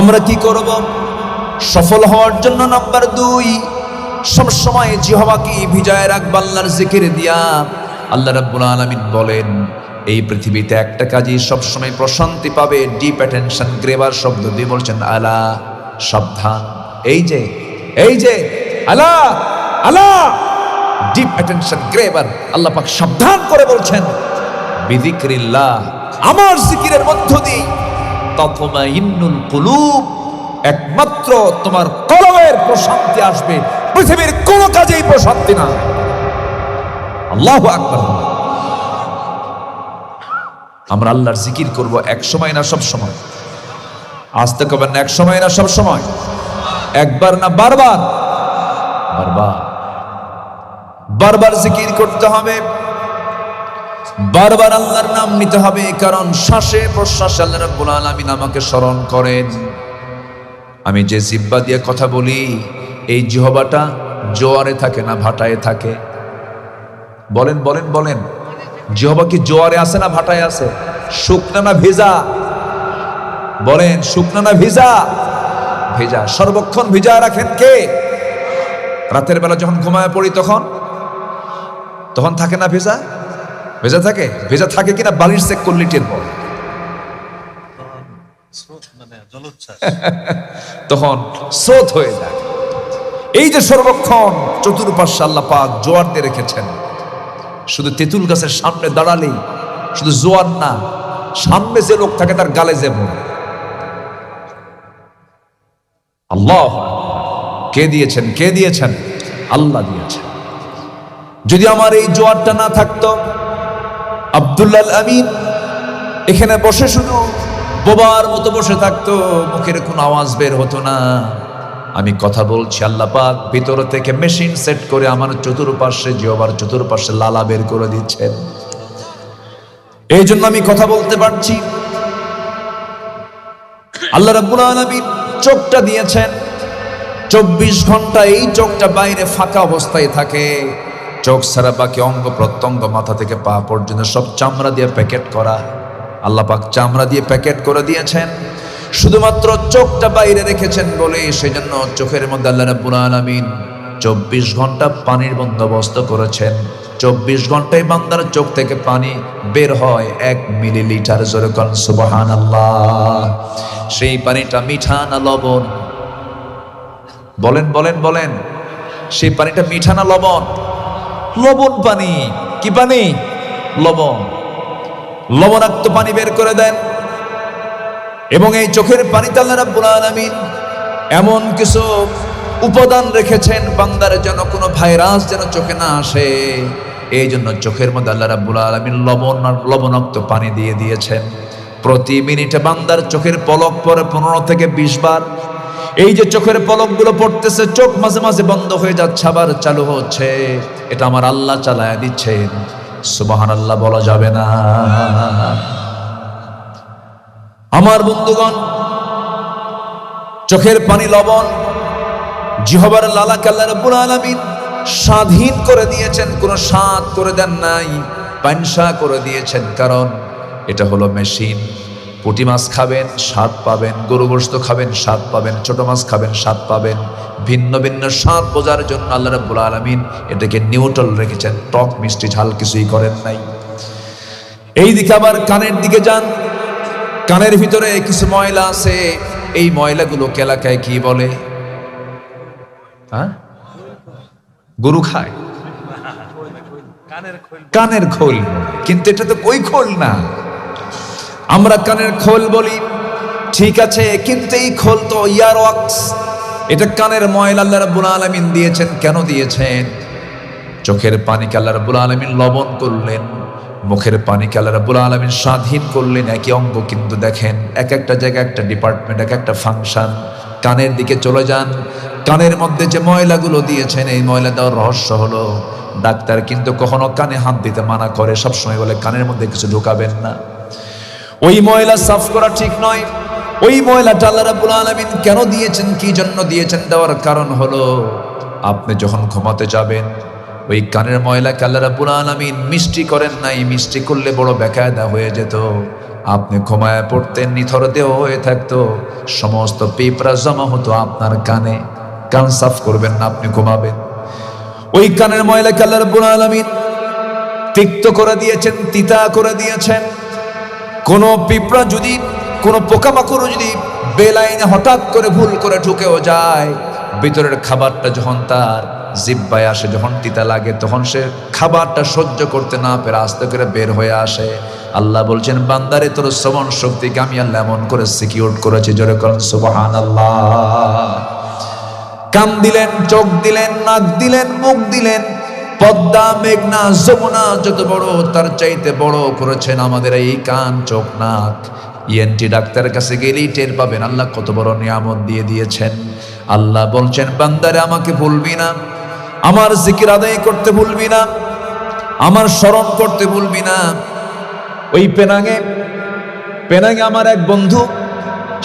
আমরা কি করব সফল হওয়ার জন্য? নাম্বার 2, সব সময় জিহ্বাকে ভিজায় রাখব আল্লাহর জিকির দিয়া। আল্লাহ রাব্বুল আলামিন বলেন, এই পৃথিবীতে একটা কাজই সব সময় প্রশান্তি পাবে, ডিপ অ্যাটেনশন গ্রেবার শব্দ দিয়ে বলছেন আলা, সাবধান। এই যে আলা আলা, ডিপ অ্যাটেনশন গ্রেবার, আল্লাহ পাক সাবধান করে বলছেন, বিযিকরিল্লাহ, আমার জিকিরের মধ্য দিয়ে তাতমাইন্নুল কুলুব, একমাত্র তোমার কলবের প্রশান্তি আসবে, পৃথিবীর কোন কাজেই প্রশান্তি না। আল্লাহু আকবার। আমরা আল্লাহর জিকির করব এক সময় না সব সময়? আস্তে কবেন না, এক সময় না সব সময়? একবার না বারবার? বারবার জিকির করতে হবে, বারবার আল্লাহর নাম নিতে হবে, কারণ শ্বাসে প্রশ্বাসে আল্লাহ রাব্বুল আলামিন আমাকে স্মরণ করেন। আমি যে জিহ্বা দিয়ে কথা বলি, এই জিহ্বাটা জোয়ারে থাকে না ভাটায় থাকে? বলেন বলেন বলেন, জিহ্বা কি জোয়ারে আছে না ভাটায় আছে? শুকনা না ভেজা? বলেন, শুকনা না ভিজা? ভেজা। সর্বক্ষণ ভিজা রাখেন কে? রাতের বেলা যখন ঘুমায় পড়ি তখন থাকে না ভেজা? ভেজা থাকে? ভেজা থাকে কিনা বালিশ চেক করলে টের পর। তখন স্রোত হয়ে যায়। এই যে সর্বক্ষণ চতুর্পাশ্বে আল্লাহ পাক জোয়ার দিয়ে রেখেছেন, শুধু তেঁতুল গাছের সামনে দাঁড়ালেই শুধু জোয়ার না, সামনে যে লোক থাকে তার গালে যে মন। আল্লাহ কে দিয়েছেন? কে দিয়েছেন? আল্লাহ দিয়েছেন। যদি আমার এই জোয়ারটা না থাকতো, আব্দুল্লাহ আমিন এখানে বসে শুধু বোবার মতো বসে থাকতো, মুখের কোনো আওয়াজ বের হতো না। আমি কথা বলছি, আল্লাহ পাক ভিতর থেকে মেশিন সেট করে আমার চতুর্পাশ্বে, জিহ্বার চতুর্পাশ্বে লালা বের করে দিচ্ছেন। এই জন্য আমি কথা বলতে পারছি। আল্লাহ রাব্বুল আলামিন চোখটা দিয়েছেন, 24 ঘন্টা এই চোখটা বাইরে ফাঁকা অবস্থায় থাকে। চোখ ছাড়া বাকি অঙ্গ প্রত্যঙ্গ মাথা থেকে পা পর্যন্ত সব চামড়া দিয়ে প্যাকেট করা। আল্লাহ পাক চামড়া দিয়ে প্যাকেট করে দিয়েছেন, শুধুমাত্র চোখটা বাইরে রেখেছেন বলে সেজন্য চোখের মধ্যে আল্লাহ রাব্বুল আলামিন 24 ঘন্টা পানির বন্দোবস্ত করেছেন। 24 ঘন্টায় বান্দার চোখ থেকে পানি বের হয় 1 মিলিলিটার। জোরে কোন সুবহানাল্লাহ। সেই পানিটা মিঠা না লবণ? বলেন বলেন বলেন, সেই পানিটা মিঠা না লবণ? লবণ পানি। কি পানি? লবণ। লবণাক্ত পানি বের করে দেন। এবং এই চোখের পানিতে আল্লাহ রাব্বুল আলামিন এমন কিছু উপাদান রেখেছেন বান্দার যেন কোনো ভাইরাস যেন চোখে না আসে। এই জন্য চোখের মধ্যে আল্লাহ রাব্বুল আলামিন লবণাক্ত পানি দিয়ে দিয়েছেন। প্রতি মিনিটে বান্দার চোখের পলক পড়ে 15 থেকে 20 বার। এই যে চোখের পলকগুলো পড়তেছে, চোখ মাঝে মাঝে বন্ধ হয়ে যাচ্ছে, আবার চালু হচ্ছে, এটা আমার আল্লাহ চালায়া দিচ্ছেন। সুবহানাল্লাহ বলা যাবে না? আমার বন্ধুগণ, চোখের পানি লবণ, জিহ্বার লালাকে আল্লাহ রাব্বুল আলামিন স্বাধীন করে দিয়েছেন, কোনো স্বাদ করে দেন নাই, পানসা করে দিয়েছেন। কারণ এটা হলো মেশিন। পুঁটি মাছ খাবেন স্বাদ পাবেন, গরু গোশত খাবেন স্বাদ পাবেন, ছোট মাছ খাবেন স্বাদ পাবেন। ভিন্ন ভিন্ন স্বাদ বোঝার জন্য আল্লাহ রাব্বুল আলামিন এটাকে নিউট্রাল রেখেছেন, টক মিষ্টি ঝাল কিছুই করেন নাই। এই দিকে আবার কানের দিকে যান, কানের ভিতরে কিছু ময়লা আছে। এই ময়লাগুলো এলাকায় কি বলে? গরু খায়? কানের খোল। কিন্তু এটা তো ওই খোল না, আমরা কানের খোল বলি, ঠিক আছে, কিন্তু এই খোল তো ইয়ার ওয়াক্স। এটা কানের ময়লা আল্লাহ রাব্বুল আলামিন দিয়েছেন। কেন দিয়েছেন? চোখের পানিকে আল্লাহ রাব্বুল আলামিন লবণ করলেন, মুখের পানিকে আল্লাহ রাব্বুল আলামিন স্বাধীন করলেন। একই অঙ্গ কিন্তু দেখেন এক একটা জায়গায় একটা ডিপার্টমেন্ট, এক একটা ফাংশন। কানের দিকে চলে যান, কানের মধ্যে যে ময়লাগুলো দিয়েছেন, এই ময়লা দেওয়ার রহস্য হলো ডাক্তার কিন্তু কখনো কানে হাত দিতে মানা করে, সবসময় বলে কানের মধ্যে কিছু ঢোকাবেন না। ওই ময়লা সাফ করা ঠিক নয়। ওই ময়লাটা আল্লাহ রাব্বুল আলামিন কেন দিয়েছেন, কি জন্য দিয়েছেন? দেওয়ার কারণ হলো আপনি যখন ঘুমাতে যাবেন, ওই কানের ময়লাকে আল্লাহ রাব্বুল আলামিন মিষ্টি করেন নাই। মিষ্টি করলে বড় বেকায়দা হয়ে যেত। আপনি ঘুমায় পড়তেন, নিথর দেহ হয়ে থাকতো, সমস্ত পিঁপড়া জমা হতো আপনার কানে। কান সাফ করবেন না, আপনি ঘুমাবেন। ওই কানের ময়লাকে আল্লাহ রাব্বুল আলামিন তিক্ত করে দিয়েছেন, তিতা করে দিয়েছেন। কোন পিঁপড়া যদি, কোন পোকামাকড় যদি বেলাইনে হঠাৎ করে ভুল করে ঢুকেও যায়, ভিতরের খাবারটা যখন তার জিহ্বায় আসে, যখন তিতা লাগে, তখন সে খাবারটা সহ্য করতে না পেরে আস্তে করে বের হয়ে আসে। আল্লাহ বলছেন, বান্দারে তোর শ্রবণ শক্তিকে আমি আল্লাহ এমন করে সিকিউর করেছি, জোরে করেন সুবহানাল্লাহ। কান দিলেন, চোখ দিলেন, নাক দিলেন, মুখ দিলেন। পদ্মা, মেঘনা, যমুনা যত বড়, তার চাইতে বড় করেছেন আমাদের এই কান, চোখ, নাক। ইএনটি ডাক্তারের কাছে গেলেই টের পাবেন আল্লাহ কত বড় নিয়ামত দিয়ে দিয়েছেন। আল্লাহ বলছেন, বান্দারে আমাকে ভুলবি না, আমার জিকির আদায় করতে ভুলবি না, আমার স্মরণ করতে ভুলবি না। ওই পেনাঙে আমার এক বন্ধু,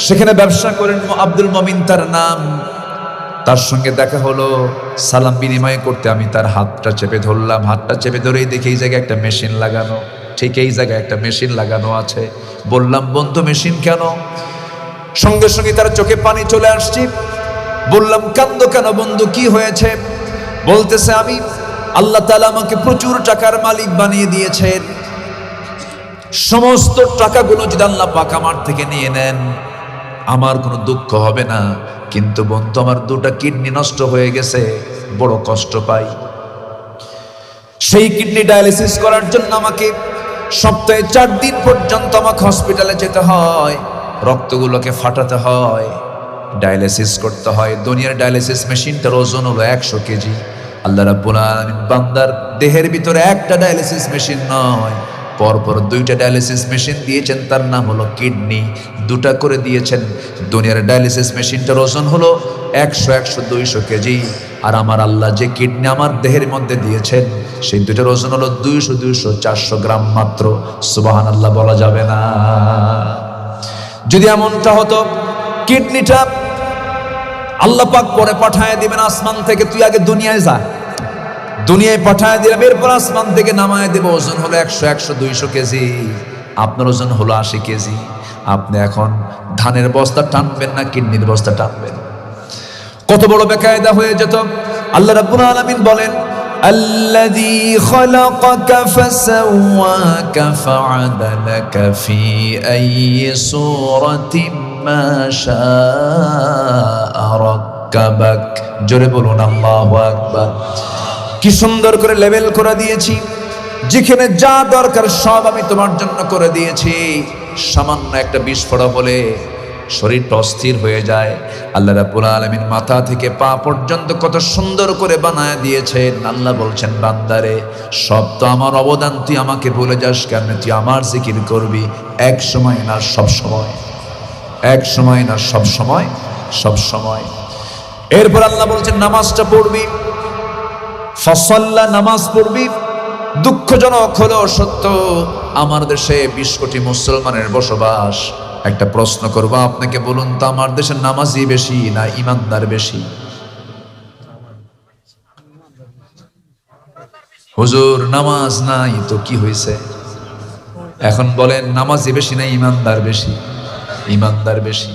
সেখানে ব্যবসা করেন, আব্দুল মমিন তার নাম। তার সঙ্গে দেখা হলো, সালাম বিনিময় করতে আমি তার হাতটা চেপে ধরলাম। হাতটা চেপে ধরেই দেখি এই জায়গায় একটা মেশিন লাগানো, ঠিক এই জায়গায় একটা মেশিন লাগানো আছে। বললাম, বন্ধু মেশিন কেন? সঙ্গে সঙ্গে তার চোখে পানি চলে আসছে। বললাম, কান্দো কেন বন্ধু, কি হয়েছে? বলতেছে, আমি আল্লাহ তাআলা আমাকে প্রচুর টাকার মালিক বানিয়ে দিয়েছেন। সমস্ত টাকাগুলো যদি আল্লাহ পাক আমার থেকে নিয়ে নেন, আমার কোনো দুঃখ হবে না। কিন্তু বন্ধু, আমার দুটা কিডনি নষ্ট হয়ে গেছে, বড় কষ্ট পাই। সেই কিডনি ডায়ালিসিস করার জন্য আমাকে সপ্তাহে 4 দিন পর্যন্ত আমাকে হসপিটালে যেতে হয়, রক্তগুলোকে ফাটাতে হয়, ডায়ালিসিস করতে হয়। দুনিয়ার ডায়ালিসিস মেশিনটার ওজন হলো 100 কেজি। আল্লাহ রাব্বুল আলামিন বান্দার দেহের ভিতরে একটা ডায়ালিসিস মেশিন নয়, পরপর 2টা ডায়ালিসিস মেশিন দিয়েছেন, তার নাম হলো কিডনি। 2টা করে দিয়েছেন। দুনিয়ার ডায়ালিসিস মেশিনটার ওজন হলো 100-200 কেজি। আর আমার আল্লাহ যে কিডনি আমার দেহের মধ্যে দিয়েছেন, সেই 2টার ওজন হলো 200-400 গ্রাম মাত্র। সুবহানাল্লাহ বলা যাবে না? যদি এমনটা হতো, কিডনিটা আল্লাহ পাক পরে পাঠায় দিবেন আসমান থেকে, তুই আগে দুনিয়ায় যা, দুনিয়ায় পাঠায় দিলাম, এরপর আসমান থেকে নামায় দেব। ওজন হলো 100-200 কেজি, আপনার ওজন হলো 80 কেজি। আপনি এখন ধানের বস্তা টানবেন না কিডনির বস্তা টানবেন? কত বড় বেকায়দা হয়ে যেত। আল্লাহ রাব্বুল আলামিন বলেন, আল্লাযী খালাকাকা ফাসাওয়াকা ফাআদালাকা ফি আইয়ি সূরাতিন মা শাআ রাক্কাবাক। জোরে বলুন আল্লাহু আকবার। কি সুন্দর করে লেভেল করে দিয়েছি, যেখানে যা দরকার সব আমি তোমার জন্য করে দিয়েছি। সামান্য একটা বিস্ফোরণ হলে শরীরটা অস্থির হয়ে যায়। আল্লাহ রাব্বুল আলামিন মাথা থেকে পা পর্যন্ত কত সুন্দর করে বানায় দিয়েছেন। আল্লাহ বলছেন, বান্দারে, সব তো আমার অবদান, তুই আমাকে ভুলে যাস কেন? তুই আমার জিকির করবি এক সময় না সব সময়, এক সময় না সব সময়, সব সময়। এরপর আল্লাহ বলছেন, নামাজটা পড়বি, ফসল্লা, নামাজ পড়বি। দুঃখজনক হলো সত্য, আমার দেশে 20 কোটি মুসলমানের বসবাস। একটা প্রশ্ন করবো আপনাকে, বলুন তো, আমার দেশে নামাজি বেশি না ইমানদার বেশি? হুজুর নামাজ নাই তো কি হয়েছে? এখন বলেন, নামাজি বেশি না ইমানদার বেশি? ইমানদার বেশি।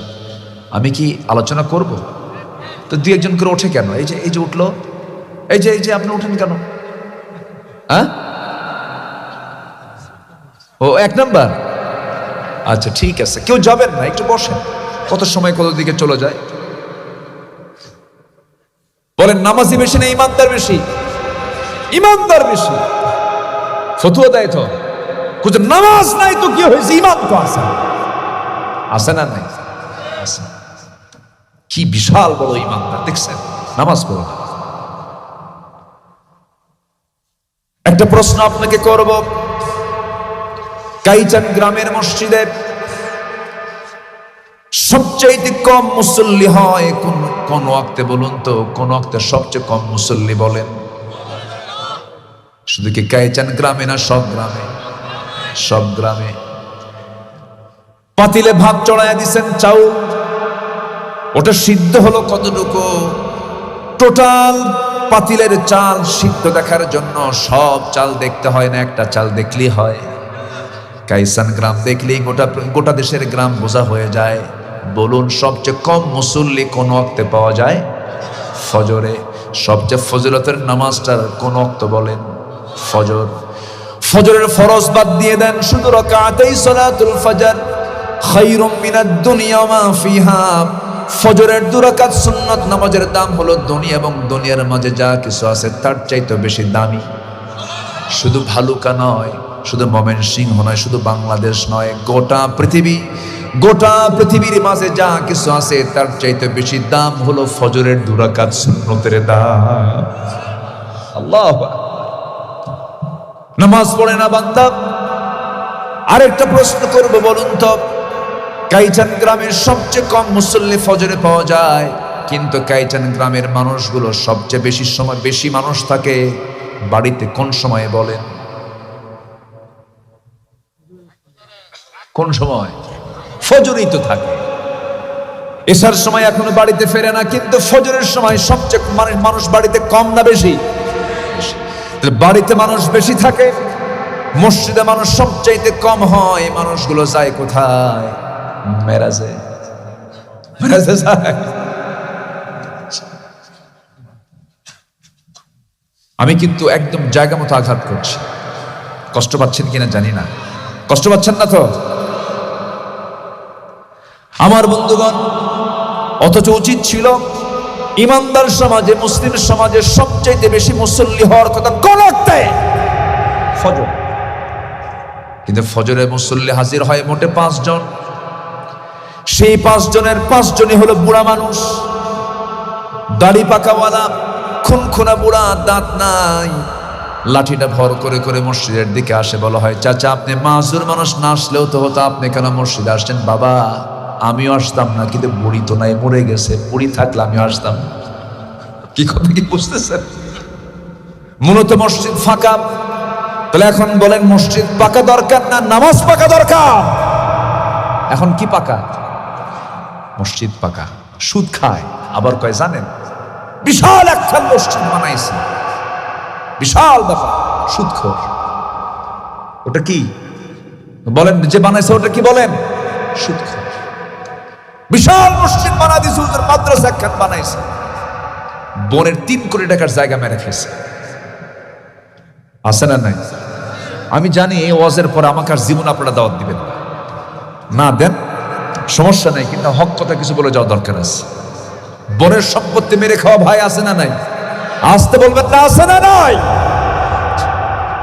আমি কি আলোচনা করব? তো 2-1 করে ওঠে কেন? এই যে উঠলো, এই যে আপনি উঠেন কেন? হ্যাঁ, ও 1 নাম্বার। আচ্ছা ঠিক আছে, কেউ যাবেন না, একটু বসেন। কত সময় কত দিকে চলে যায়। বলেন, নামাজি বেশি না ইমানদার বেশি? ইমানদার বেশি। ফতুয়া দেয় তো, নামাজ নাই তো কি হয়েছে, ইমান তো আছে। আছে না নাই? আছে। কি বিশাল বড় ইমানদার দেখছেন, নামাজ পড়ে না। একটা প্রশ্ন আপনাকে করব, কাইচান গ্রামের মসজিদে সবচেয়ে কম মুসল্লি হয় কোন ওয়াক্তে? বলুন তো, কোন ওয়াক্তে সবচেয়ে কম মুসল্লি বলেন? শুধু কি কাইচান গ্রামে না সব গ্রামে? সব গ্রামে। পাতিলে ভাত চড়াইয়া দিছেন, চাউল, ওটা সিদ্ধ হলো কতটুকু? টোটাল পাতিলের চাল সিদ্ধ দেখার জন্য সব চাল দেখতে হয় না, একটা চাল দেখলেই হয়। কাইসান গ্রাম দেখলেই গোটা দেশের গ্রাম বোঝা হয়ে যায়। বলুন সবচেয়ে কম মুসল্লি কোন ওয়াক্তে পাওয়া যায়? ফজরে। সবচেয়ে ফজিলতের নামাজটার কোন ওয়াক্ত বলেন? ফজর। ফজরের ফরজ বাদ দিয়ে দেন, শুধু রাকাতেই সালাতুল ফজর খায়রুম মিনাদ দুনিয়া মা ফিহা। ফজরের 2 রাকাত সুন্নাত নামাজের দাম হলো দুনিয়া এবং দুনিয়ার মাঝে যা কিছু আছে তার চাইতে বেশি দামি। শুধু ভালুকা নয়, শুধু ময়মনসিংহ নয়, শুধু বাংলাদেশ নয়, গোটা পৃথিবীর মাঝে যা কিছু আছে তার চাইতে বেশি দাম হলো ফজরের 2 রাকাত সুন্নতের দাম। আল্লাহু আকবার। নামাজ পড়ে না বান্দা? আরেকটা প্রশ্ন করব, বলুন তো, কাইচান গ্রামের সবচেয়ে কম মুসল্লি ফজরে পাওয়া যায়, কিন্তু কাইচান গ্রামের মানুষগুলো সবচেয়ে বেশি মানুষ থাকে বাড়িতে কোন সময়ে বলেন? কোন সময়? ফজরেই তো থাকে। এশার সময় এখনো বাড়িতে ফেরে না, কিন্তু ফজরের সময় সবচেয়ে মানুষ বাড়িতে কম না বেশি? বাড়িতে মানুষ বেশি থাকে, মসজিদে মানুষ সবচাইতে কম হয়। মানুষগুলো যায় কোথায়? মেরাজে যায়। আমি কিন্তু একদম জায়গা মতো আঘাত করছি, কষ্ট পাচ্ছেন কিনা জানি না। কষ্ট পাচ্ছেন না তো আমার বন্ধুগণ? অথচ উচিত ছিল ইমানদার সমাজে, মুসলিম সমাজে সবচাইতে বেশি মুসল্লি হওয়ার কথা কোন ওয়াক্তে? ফজর। কিন্তু ফজরে মুসল্লি হাজির হয় মোটে 5 জন। সেই 5 জনের 5 জনই হলো বুড়া মানুষ, দাড়ি পাকাওয়ালা, খুনখুনা বুড়া, দাঁত নাই। লাঠিটা ভর করে করে মসজিদের দিকে আসে। বলা হয়, চাচা আপনি মাযুর মানুষ, না আসলেও তো হতো, আপনি কেন মসজিদে আসছেন? বাবা আমিও আসতাম না, কিন্তু বুড়ি তো নাই, মরে গেছে। বুড়ি থাকলে আমিও আসতাম। কি কথা কি বুঝতেছেন? মূলত মসজিদ ফাঁকা। তাহলে এখন বলেন, মসজিদ পাকা দরকার না নামাজ পাকা দরকার? এখন কি পাকা? মসজিদ পাকা। সুদ খায়, আবার কয় জানেন বিশাল একখান মসজিদ বানাইছে, বিশাল ব্যাপার, সুদখোর। ওটা কি বলেন? যে বানাইছে ওটা কি বলেন? সুদখোর। বিশাল মসজিদ বানা দিয়েছে, হুজুর মাদ্রাসা একখান বানাইছে, বোনের 3 কোটি টাকার জায়গা মেরে ফেলছে। আছে না নাই? আমি জানি এই ওয়াজের পর আমাকে আর জীবন আপনারা দাওয়াত দিবেন না, দেন সমস্যা নাই, কিন্তু হক কথা কিছু বলে যাওয়া দরকার আছে। বোনের সম্পত্তি মেরে খাওয়া ভাই আছে না নাই? আসতে বলবেন না, আছে না নাই?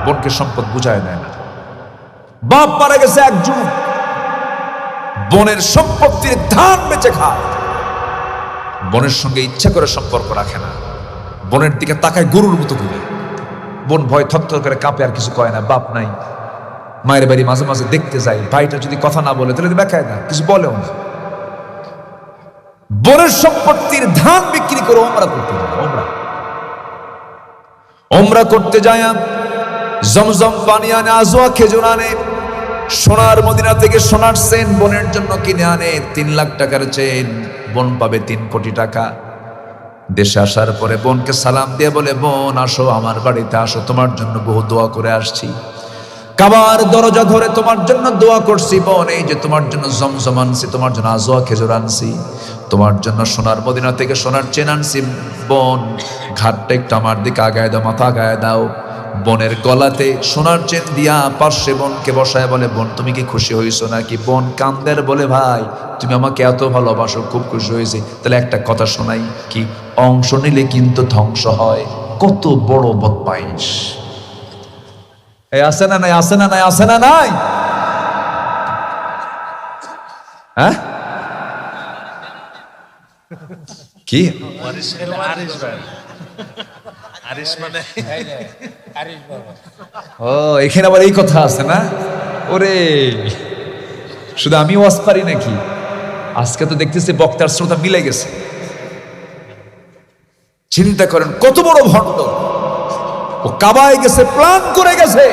বোনকে সম্পদ বুঝায় দেয় না। বাপ মারা গেছে 1 যুগ, বোনের সম্পত্তির ধান বেচে খায়। বোনের সঙ্গে ইচ্ছা করে সম্পর্ক রাখে না, বোনের দিকে তাকায় গরুর মতো করে। বোন ভয় থরথর করে কাঁপে, আর কিছু কয় না। বাপ নাই, মায়ের বাড়ি মাঝে মাঝে দেখতে যায়। ভাইটা যদি কথা না বলে তাহলে দেখায় না, কিছু বলেও না। বোনের সম্পত্তির ধান বিক্রি করে ওমরা করতে যায়। ওমরা করতে যায়, জমজম পানি আনে, আজওয়া খেজুর আনে, সোনার মদিনা থেকে সোনার চেন বোনের জন্য কিনে আনে। 3 লাখ টাকার চেন, বোন পাবে 3 কোটি টাকা। দেশে আসার পরে বোনকে সালাম দিয়ে বলে, বোন আসো, আমার বাড়িতে আসো, তোমার জন্য বহু দোয়া করে আসছি। কাবার দরজা ধরে তোমার জন্য দোয়া করছি। বোন এই যে তোমার জন্য জমজম আনছি, তোমার জন্য আজওয়া খেজুর আনছি, তোমার জন্য সোনার মদিনা থেকে সোনার চেন আনছি। বোন ঘাটটা একটু আমার দিকে আগায় দাও, মাথা আগায় দাও। বোনের গলাতে সোনার চেন দিয়া পার্শ্বে বোনকে বসায় বলে, বোন তুমি কি খুশি হয়েছো নাকি? বোন কান্দের বলে, ভাই তুমি আমাকে এত ভালোবাসো, খুব খুশি হয়েছি। তাহলে একটা কথা শোনাই, কি অংশ নিলে কিন্তু ধ্বংস হয়। কত বড় বদমাইশ! এই আছে না নাই? আছে না নাই? আছে না নাই? হ্যাঁ কি ও, এখানে আবার এই কথা আছে না? ওরে শুধু আমি ওয়াজ পারি নাকি? আজকে তো দেখতেছি বক্তার শ্রোতা মিলে গেছে। চিন্তা করেন কত বড় ভণ্ড! ও কাবায় গেছে, প্ল্যান করে গেছে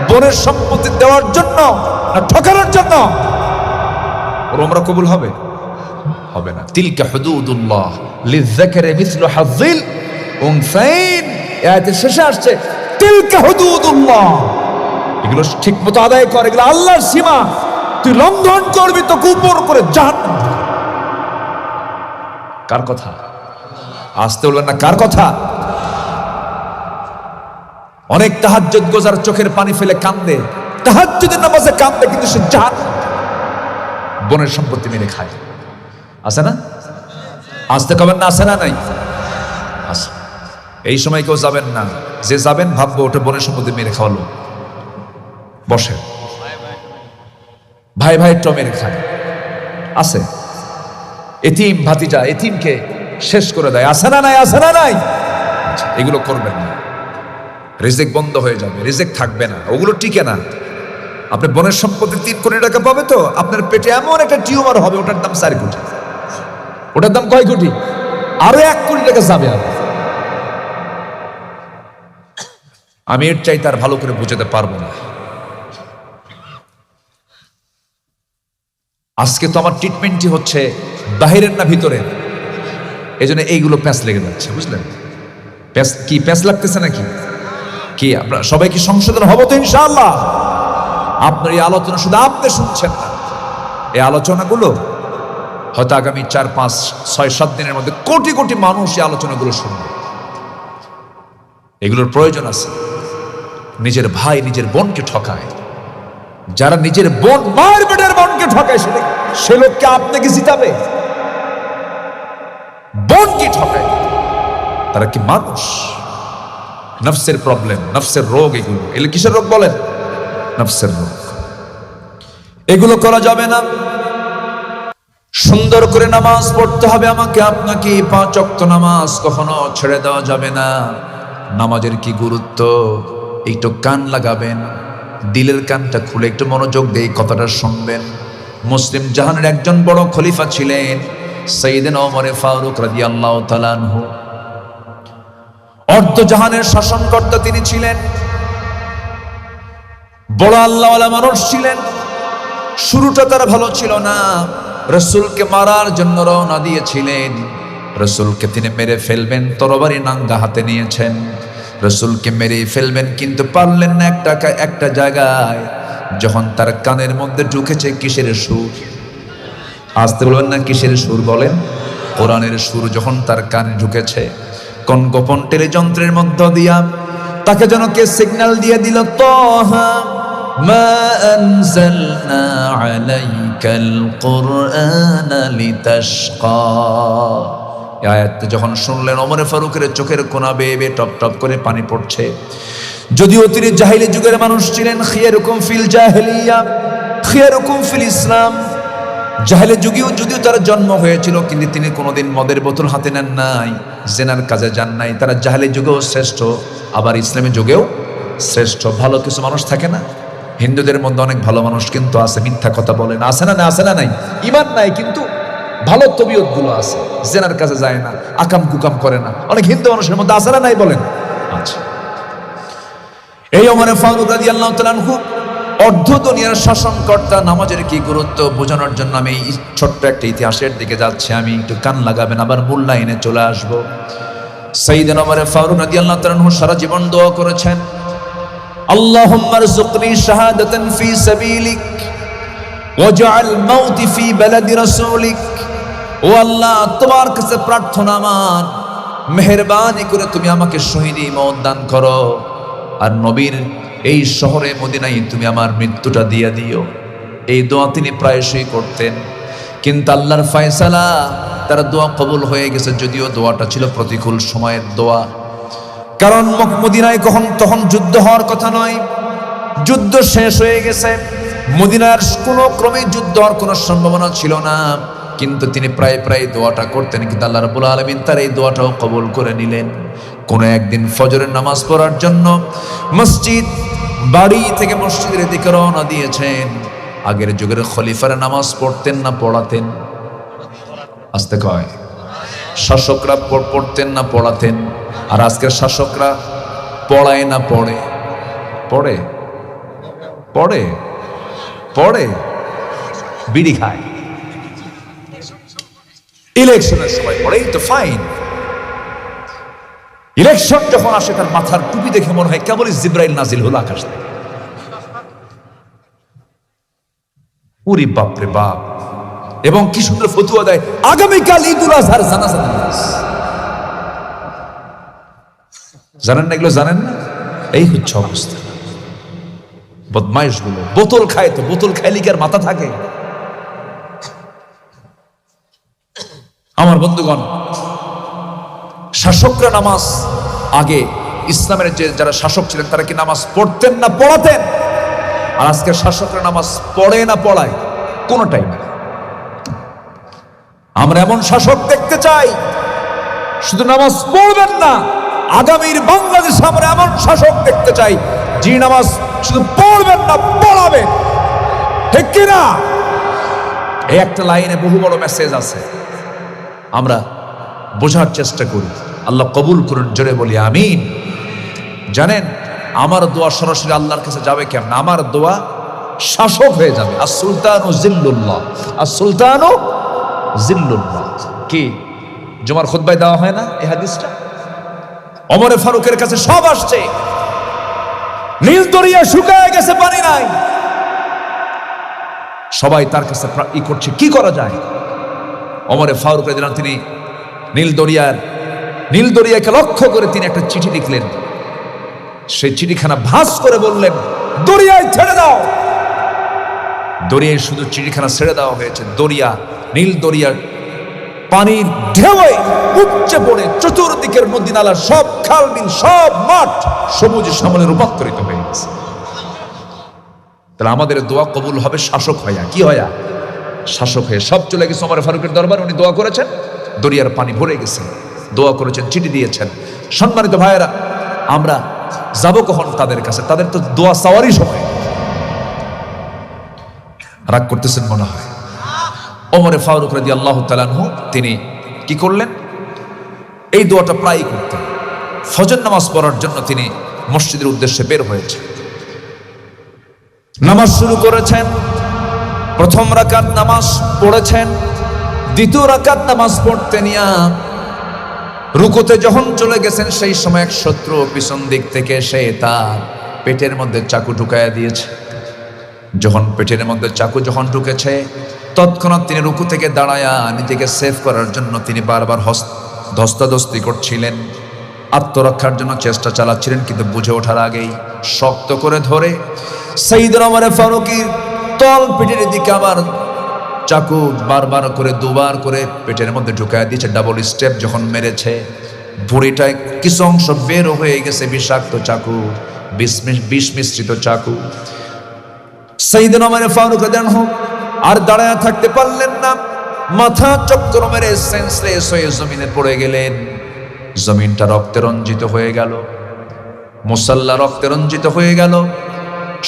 বোনের সম্পত্তি দেওয়ার জন্য না ঠকানোর জন্য। ওর ওমরা কবুল হবে? হবে না। তিলকা হুদুদুল্লাহ লিযাকারি মিসলু হাযিল উনসাইন। আয়াতের শেষে আসছে তিলকা হুদুদুল্লাহ, এগুলো ঠিক মতো আদায় কর, এগুলো আল্লাহর সীমা, তুই লঙ্ঘন করবি তো উপর করে জাহান্নাম। কার কথা? আসতে বলবেন না, কার কথা? অনেক তাহাজ্জুদ গোজার চোখের পানি ফেলে কান্দে, তাহাজ্জুদের নামাজে কান্দে, কিন্তু সে জাহান্নাম, বনের সম্পত্তি মেরে খায়। আছে না? আসতে কবেন না, আছে না নাই? আছে। এই সময় কেউ যাবেন না, যে যাবেন ভাববো ওটা বনের সম্পত্তি মেরে খাওয়ালো। বসে ভাই ভাই মেরে খায়। আছে এতিম ভাতিজা এতিমকে শেষ করে দেয়। আছে না নাই? আছে না নাই? এগুলো করবেন না, রিজিক বন্ধ হয়ে যাবে, রিজিক থাকবে না, ওগুলো টিকে না। আপনি বনের সম্পত্তি 3 কোটি টাকা পাবে তো আপনার পেটে এমন একটা টিউমার হবে, ওটার দাম 4 কোটি। ওটার দাম কয় কোটি? আরো 1 কোটি টাকা যাবে। আমি এর চাইতে আর ভালো করে বুঝাতে পারবো না। আজকে তো আমার ট্রিটমেন্টই হচ্ছে বাহিরের না ভিতরে, এই জন্য এইগুলো প্যাঁচ লেগে যাচ্ছে, বুঝলেন? প্যাঁচ কি প্যাঁচ লাগতেছে নাকি? কি আপনারা সবাই কি সংশোধন হবো তো ইনশাআল্লাহ? আপনার এই আলোচনা শুধু আপনি শুনছেন না, এই আলোচনাগুলো হয়তো আগামী 4, 5, 6, 7 দিনের মধ্যে কোটি কোটি মানুষ এই আলোচনাগুলো শুনবে। এগুলোর প্রয়োজন আছে। নিজের ভাই নিজের বোনকে ঠকায়, যারা নিজের বোন মায়ের পেটের বোনকে ঠকায়, সে লোককে আপনাকে জিতাবে? বোন কি ঠকায়, তারা কি মানুষ? নফসের প্রবলেম, নফসের রোগ, এগুলো কিসের রোগ বলেন? নফসের রোগ। এগুলো করা যাবে না। সুন্দর করে নামাজ পড়তে হবে আমাকে আপনাকে। 5 ওয়াক্ত নামাজ কখনো ছেড়ে দেওয়া যাবে না। নামাজের কি গুরুত্ব, একটু কান লাগাবেন, দিলের কানটা খুলে একটু মনোযোগ দিয়ে কথাটা শুনবেন। মুসলিম জাহানের একজন বড় খলিফা ছিলেন সাইয়েদনা ওমর ফারুক রাদিয়াল্লাহু তাআলা আনহু। অর্ধ জাহানের শাসনকর্তা তিনি ছিলেন, বড় আল্লাহওয়ালা মানুষ ছিলেন। শুরুটা তার ভালো ছিল না, রাসূলকে মারার জন্য রওনা দিয়েছিলেন। রাসূলকে তিনি মেরে ফেলবেন, তরবারি নাঙ্গা হাতে নিয়েছেন, রাসূলকে মেরে ফেলবেন, কিন্তু পারলেন না। একটা জায়গায় যখন তার কানের মধ্যে ঢুকেছে কিসের সুর? আসতে বলবেন না, কিসের সুর বলেন? কোরআনের সুর যখন তার কানে ঢুকেছে, কোন গোপন টেলিযন্ত্রের মধ্য দিয়া তাকে যেন কে সিগন্যাল দিয়ে দিল, তাহা মা আনজালনা আলাইকাল কুরআনা লিতাশকা। এই আয়াতটা যখন শুনলেন, ওমর ফারুকের চোখের কোনা বেয়ে বেয়ে টপ টপ করে পানি পড়ছে। যদিও তিনি জাহিলি যুগের মানুষ ছিলেন, খিয়ারুকুম ফিল জাহিলিয়া খিয়ারুকুম ফিল ইসলাম, জাহেলি যুগেও যদিও তার জন্ম হয়েছিল, কিন্তু তিনি কোনোদিন মদের বোতল হাতে নেন নাই, জেনার কাজে যান নাই। তারা জাহেলি যুগেও শ্রেষ্ঠ, আবার ইসলামী যুগেও শ্রেষ্ঠ। ভালো কিছু মানুষ থাকে না? হিন্দুদের মধ্যে অনেক ভালো মানুষ কিন্তু আছে, মিথ্যা কথা বলে না, আছে না? না আছে না নাই? ইমান নাই কিন্তু ভালো তবিয়ত গুলো আছে, জেনার কাছে যায় না, আকাম কুকাম করে না। অনেক হিন্দু মানুষের মধ্যে আছে না নাই বলেন? আচ্ছা, এই ওমর ফারুক রাদিয়াল্লাহু তাআলা আনহু অর্ধ দুনিয়ার শাসনকর্তা। নামাজের কি গুরুত্ব বোঝানোর জন্য আমি ছোট্ট একটা ইতিহাসের দিকে যাচ্ছি, আমি একটু কান লাগাবেন, আবার মূল লাইনে চলে আসবো। সাইয়েদনা ওমর ফারুক রাদিয়াল্লাহু তাআলা আনহু সারা জীবন দোয়া করেছেন, আল্লাহুম্মা রযুকনি শাহাদাতান ফি সাবিলিক ওয়াজআল মাউতি ফি বালাদি রাসূলিক। ও আল্লাহ, তোমার কাছে প্রার্থনা আমার, মেহেরবানি করে তুমি আমাকে শহীদি মওত দান করো, আর নবীর এই শহরে মদিনায় তুমি আমার মৃত্যুটা দিয়ে দিও। এই দোয়া তিনি প্রায়শই করতেন, কিন্তু আল্লাহর ফয়সালা তার দোয়া কবুল হয়ে গেছে, যদিও দোয়াটা ছিল প্রতিকূল সময়ের দোয়া। কারণ মদিনায় তখন যুদ্ধ হওয়ার কথা নয়, যুদ্ধ শেষ হয়ে গেছে, মদিনার কোনো ক্রমে যুদ্ধ হওয়ার কোনো সম্ভাবনা ছিল না। কিন্তু তিনি প্রায় প্রায় দোয়াটা করতেন, কিন্তু আল্লাহ রাব্বুল আলামিন তার এই দোয়াটাও কবুল করে নিলেন। কোন একদিন ফজরের নামাজ পড়ার জন্য বাড়ি থেকে মসজিদের দিকে রওনা দিয়েছেন। আগের যুগের খলিফারা নামাজ পড়তেন না পড়াতেন? আসতে কয়, শাসকরা পড়তেন না পড়াতেন? আর আজকের শাসকরা পড়ায় না পড়ে? পড়ে পড়ে পড়ে বিড়ি খায়, ইলেকশনের সময় পড়ে, তো ফাইন। ইলেকশন যখন আসে তার মাথার টুপি দেখে মনে হয় কেবলই জিব্রাইল নাজিল হলো আকাশ থেকে। উরি বাপরে বাপ। এবং কি সুন্দর ফতুয়া দেয়, আগামীকাল ঈদুল আজহার জানাজা নামাজ। জানেন না এগুলো? জানেন না? এই হচ্ছে অবস্থা। বদমাইশ গুলো বোতল খায়, তো বোতল খাইলে কি আর মাথা থাকে? আমার বন্ধুগণ, শাসকরা নামাজ, আগে ইসলামের যে যারা শাসক ছিলেন তারা কি নামাজ পড়তেন না পড়াতেন? আর আজকে শাসকরা নামাজ পড়ে না পড়ায়? কোনটাই না। আমরা এমন শাসক দেখতে চাই, শুধু নামাজ পড়বেন না, আগামীর বাংলাদেশে আমরা এমন শাসক দেখতে চাই যে নামাজ শুধু পড়বেন না, পড়াবেন। ঠিক কিনা? এই একটা লাইনে বহু বড় মেসেজ আছে, আমরা বোঝার চেষ্টা করি। আল্লাহ কবুল করুন, জোরে বলি আমিন। জানেন আমার দোয়া সরাসরি আল্লাহর কাছে যাবে কেমন? আমার দোয়া শাসক হয়ে যাবে। আর সুলতানু জিল্লুল্লাহ, আর সুলতানু জিল্লুল্লাহ। কি জুমার খুতবায় দেওয়া হয় না এই হাদিসটা? ওমর ফারুকের কাছে সব আসছে, নীল দরিয়া শুকায় গেছে, পানি নাই, সবাই তার কাছে ই করছে, কি করা যায়? ওমর ফারুক রাদিয়াল্লাহু আনহু তিনি নীল দরিয়াকে লক্ষ্য করে তিনি একটা চিঠি লিখলেন। সেই চিঠিখানা ভাঁজ করে বললেন, দরিয়ায় ছেড়ে দাও। দরিয়ায় শুধু চিঠিখানা ছেড়ে দেওয়া হয়েছে। দরিয়া, নীল দরিয়ার পানির ঢেউয়ে উপচে পড়ে চতুর্দিকের নদী নালা, সব খাল বিল, সব মাঠ সবুজ শ্যামলে রূপান্তরিত হয়ে গেছে। তাহলে আমাদের দোয়া কবুল হবে শাসক হইয়া। কি হইয়া? শাসক হয়ে। সব চলে গেছে ওমর ফারুকের দরবার, উনি দোয়া করেছেন, দরিয়ার পানি ভরে গেছে, দোয়া করেছেন, চিঠি দিয়েছেন। সম্মানিত ভাইয়েরা, আমরা যাবো কখন তাদের কাছে? তাদের তো দোয়া চাওয়ারই সময়। রাগ করতেছেন মনে হয়। ওমর ফারুক রাদিয়াল্লাহু তাআলা আনহু তিনি কি করলেন? এই দোয়াটা প্রায়ই করতেন। ফজর নামাজ পড়ার জন্য তিনি মসজিদের উদ্দেশ্যে বের হয়েছেন, নামাজ শুরু করেছেন। প্রথম রাকাত নামাজ পড়েছেন, দ্বিতীয় রাকাত নামাজ পড়তে নিয়া রুকুতে যখন চলে গেছেন, সেই সময় এক শত্রু পিছন দিক থেকে এসে তার পেটের মধ্যে চাকু ঢুকাইয়া দিয়েছে। যখন পেটের মধ্যে চাকু যখন ঢুকেছে, তৎক্ষণাৎ তিনি রুকু থেকে দাঁড়ায়া নিজেকে সেভ করার জন্য তিনি বারবার ধস্তাধস্তি করছিলেন, আত্মরক্ষার জন্য চেষ্টা চালাচ্ছিলেন। কিন্তু বুঝে ওঠার আগেই শক্ত করে ধরে সাইয়েদনা ওমর ফারুকের তল পেটের দিকে আবার চাকু বারবার করে দুবার করে পেটের মধ্যে ঢুকায় দিয়েছে। ডাবল স্টেপ যখন মেরেছে, ভুঁড়িটায় কিছু অংশ বের হয়ে গেছে, বিষাক্ত চাকু, বিষ মিশ্রিত চাকু। সাইয়েদনা ওমর ফারুক রাদিয়াল্লাহু আনহু আর দাঁড়ায় থাকতে পারলেন না, মাথা চক্কর মেরে সেন্সলেস হয়ে জমিনে পড়ে গেলেন। জমিনটা রক্তে রঞ্জিত হয়ে গেল, মুসাল্লা রক্তে রঞ্জিত হয়ে গেল।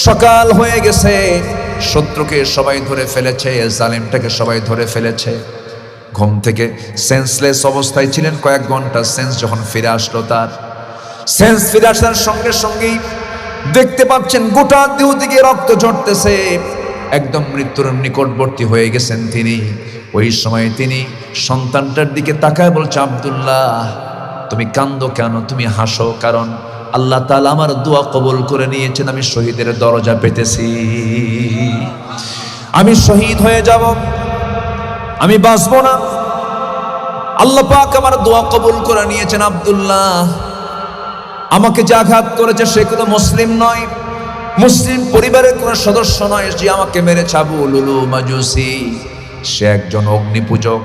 সকাল হয়ে গেছে, শত্রুকে সবাই ধরে ফেলেছে, জালিমটাকে সবাই ধরে ফেলেছে। ঘুম থেকে সেন্সলেস অবস্থায় ছিলেন কয়েক ঘন্টা। সেন্স যখন ফিরে আসলো, তার সেন্স ফিরে আসার সঙ্গে সঙ্গেই দেখতে পাচ্ছেন গোটা দেহ থেকে রক্ত ঝরতেছে, একদম মৃত্যুর নিকটবর্তী হয়ে গেছেন তিনি। ওই সময় তিনি সন্তানটার দিকে তাকায় বলছে, আব্দুল্লাহ তুমি কান্দো কেন? তুমি হাসো, কারণ আল্লাহ তাআলা আমার দোয়া কবুল করে নিয়েছেন। আমি শহীদের দরজা পেতেছি, আমি শহীদ হয়ে যাব, আমি বাঁচব না। আল্লাহ পাক আমার দোয়া কবুল করে নিয়েছেন। আব্দুল্লাহ আমাকে যে আঘাত করেছে সে কোনো মুসলিম নয়, মুসলিম পরিবারের কোন সদস্য নয়, যে আমাকে মেরেছে আবু লুলু মাজুসি, সে একজন অগ্নি পূজক।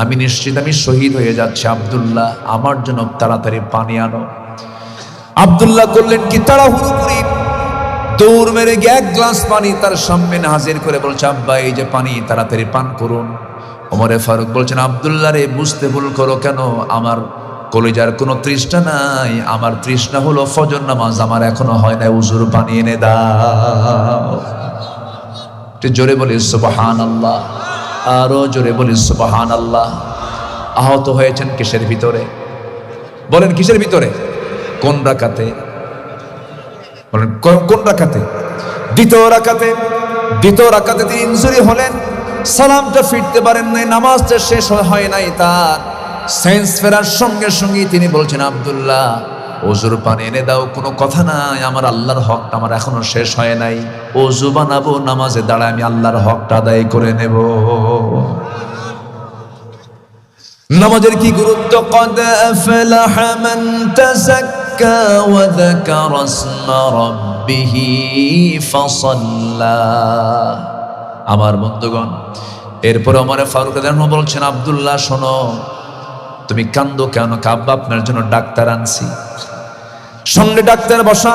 আমি নিশ্চিত আমি শহীদ হয়ে যাচ্ছি। আব্দুল্লাহ আমার জন্য তাড়াতাড়ি পানি আনো। আব্দুল্লাহ করলেন কি, তাড়াহুড়ো করে দৌড় মেরে গিয়ে এক গ্লাস পানি তার সামনে হাজির করে বলছে, আব্বা এই যে পানি, তাড়াতাড়ি পান করুন। ওমর ফারুক বলছেন, আব্দুল্লাহ রে বুঝতে ভুল করো কেন? আমার কলিজার কোনো তৃষ্ণা নাই, আমার তৃষ্ণা হলো ফজর নামাজ, আমার এখনো হয় না, উজুর পানি এনে দাও। জোরে বলি সুবহানাল্লাহ, আরো জোরে বলি সুবহানাল্লাহ। আহত হয়েছেন কিসের ভিতরে? বলেন কিসের ভিতরে? কোন রাকাতে? বলেন কোন রাকাতে? দ্বিতীয় রাকাতে। দ্বিতীয় রাকাতে তিনি ইনজুরি হলেন, সালামটা ফিরতে পারেন নাই, নামাজটা শেষ হয় নাই। তার সেন্স ফেরার সঙ্গে সঙ্গে তিনি বলছেন, আব্দুল্লাহ ওজুর পানি এনে দাও, কোনো কথা নাই, আমার আল্লাহর হকটা আমার এখনো শেষ হয় নাই, ওজু বানাবো, নামাজে দাঁড়ায় আমি আল্লাহর হকটা আদায় করে নেব। নামাজের কি গুরুত্ব! قد أفلح من تزكى وذكر اسم ربه فصلى। আমার বন্ধুগণ, এরপর ওমর ফারুক রাদিয়াল্লাহু আনহু বলছেন, আব্দুল্লাহ শোনো, তুমি কান্দো কেন? আব্বা আপনার জন্য ডাক্তার আনছি। সঙ্গে ডাক্তার বসা।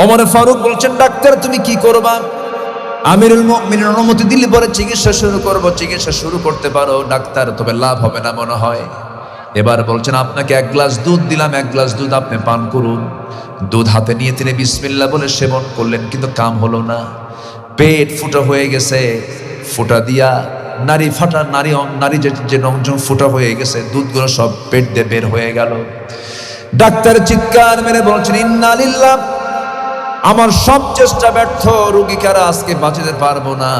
ওমর ফারুক বলছেন, ডাক্তার তুমি কি করবা? আমিরুল মুমিনিন অনুমতি দিলে পরে চিকিৎসা শুরু করব। চিকিৎসা শুরু করতে পারো ডাক্তার, তবে লাভ হবে না মনে হয়। এবার বলছেন, আপনাকে 1 গ্লাস দুধ দিলাম, 1 গ্লাস দুধ আপনি পান করুন। দুধ হাতে নিয়ে তিনি বিসমিল্লাহ বলে সেবন করলেন, কিন্তু কাম হলো না। পেট ফুটা হয়ে গেছে, ফুটা দিয়া নারী যে ফুটা হয়ে গেছে, দুধগুলো সব পেট দিয়ে বের হয়ে গেল। ডাক্তার চিৎকার মেরে বলছেন, ইন্না লিল্লাহ, আমার সব চেষ্টা ব্যর্থ, রোগীকারা আজকে বাঁচাতে পারবো না,